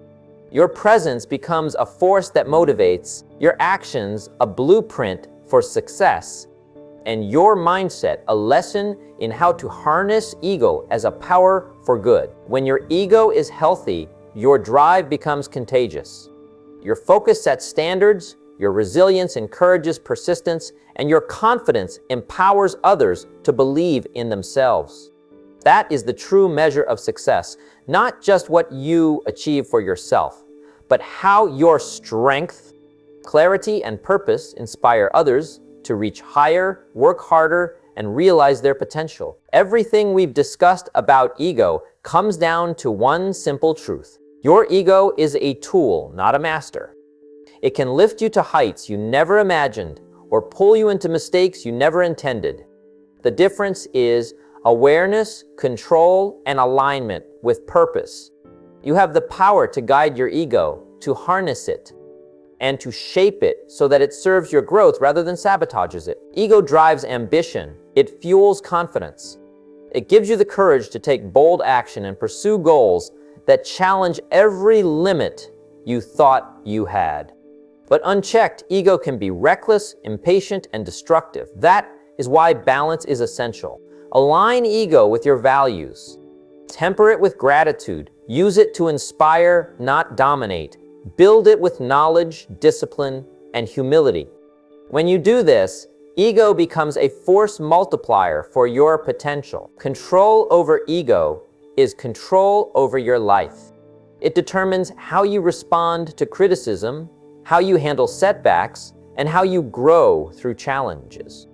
Your presence becomes a force that motivates, your actions a blueprint for success, and your mindset a lesson in how to harness ego as a power for good. When your ego is healthy, your drive becomes contagious. Your focus sets standards, your resilience encourages persistence, and your confidence empowers others to believe in themselves. That is the true measure of success, not just what you achieve for yourself, but how your strength, clarity, and purpose inspire others to reach higher, work harder, and realize their potential. Everything we've discussed about ego comes down to one simple truth. Your ego is a tool, not a master. It can lift you to heights you never imagined or pull you into mistakes you never intended. The difference is awareness, control, and alignment with purpose. You have the power to guide your ego, to harness it, and to shape it so that it serves your growth rather than sabotages it. Ego drives ambition. It fuels confidence. It gives you the courage to take bold action and pursue goals that challenge every limit you thought you had. But unchecked, ego can be reckless, impatient, and destructive. That is why balance is essential. Align ego with your values. Temper it with gratitude. Use it to inspire, not dominate. Build it with knowledge, discipline, and humility. When you do this, ego becomes a force multiplier for your potential. Control over ego is control over your life. It determines how you respond to criticism, how you handle setbacks, and how you grow through challenges.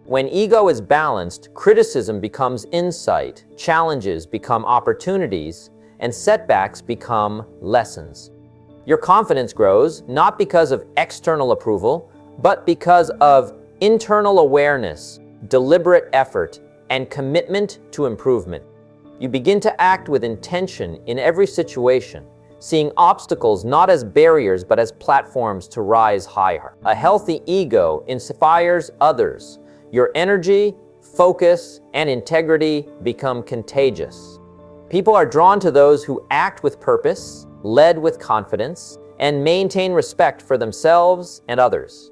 When ego is balanced, criticism becomes insight, challenges become opportunities, and setbacks become lessons. Your confidence grows not because of external approval, but because of internal awareness, deliberate effort, and commitment to improvement. You begin to act with intention in every situation, seeing obstacles not as barriers but as platforms to rise higher. A healthy ego inspires others. Your energy, focus, and integrity become contagious. People are drawn to those who act with purpose, led with confidence, and maintain respect for themselves and others.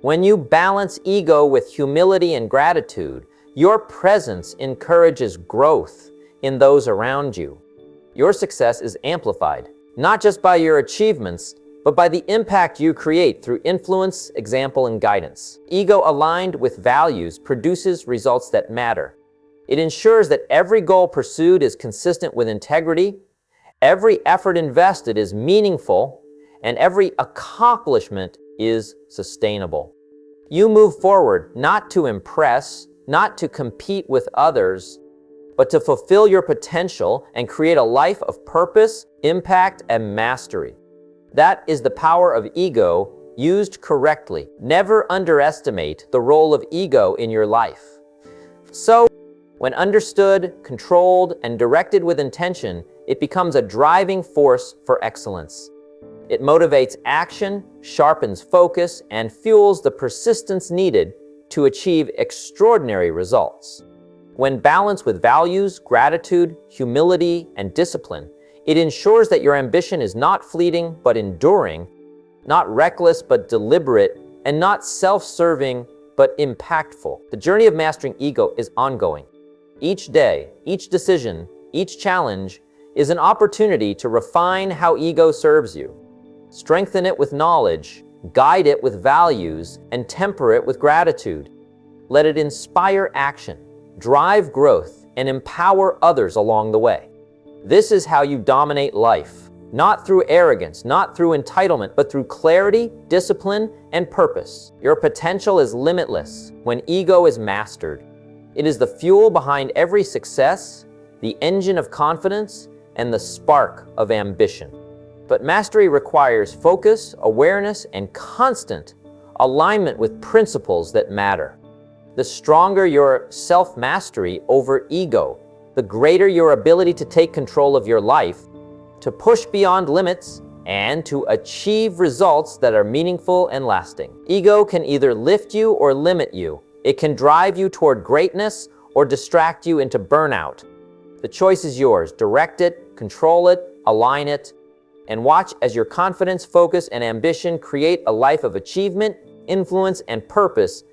When you balance ego with humility and gratitude, your presence encourages growth in those around you. Your success is amplified, not just by your achievements, but by the impact you create through influence, example, and guidance. Ego aligned with values produces results that matter. It ensures that every goal pursued is consistent with integrity, every effort invested is meaningful, and every accomplishment is sustainable. You move forward not to impress, not to compete with others, but to fulfill your potential and create a life of purpose, impact, and mastery. That is the power of ego used correctly. Never underestimate the role of ego in your life. So, when understood, controlled, and directed with intention, it becomes a driving force for excellence. It motivates action, sharpens focus, and fuels the persistence needed to achieve extraordinary results. When balanced with values, gratitude, humility, and discipline, it ensures that your ambition is not fleeting but enduring, not reckless but deliberate, and not self-serving but impactful. The journey of mastering ego is ongoing. Each day, each decision, each challenge is an opportunity to refine how ego serves you. Strengthen it with knowledge, guide it with values, and temper it with gratitude. Let it inspire action, drive growth, and empower others along the way. This is how you dominate life, not through arrogance, not through entitlement, but through clarity, discipline, and purpose. Your potential is limitless when ego is mastered. It is the fuel behind every success, the engine of confidence, and the spark of ambition. But mastery requires focus, awareness, and constant alignment with principles that matter. The stronger your self-mastery over ego, the greater your ability to take control of your life, to push beyond limits, and to achieve results that are meaningful and lasting. Ego can either lift you or limit you. It can drive you toward greatness or distract you into burnout. The choice is yours. Direct it, control it, align it, and watch as your confidence, focus, and ambition create a life of achievement, influence, and purpose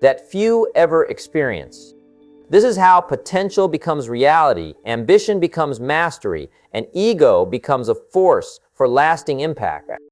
that few ever experience. This is how potential becomes reality, ambition becomes mastery, and ego becomes a force for lasting impact.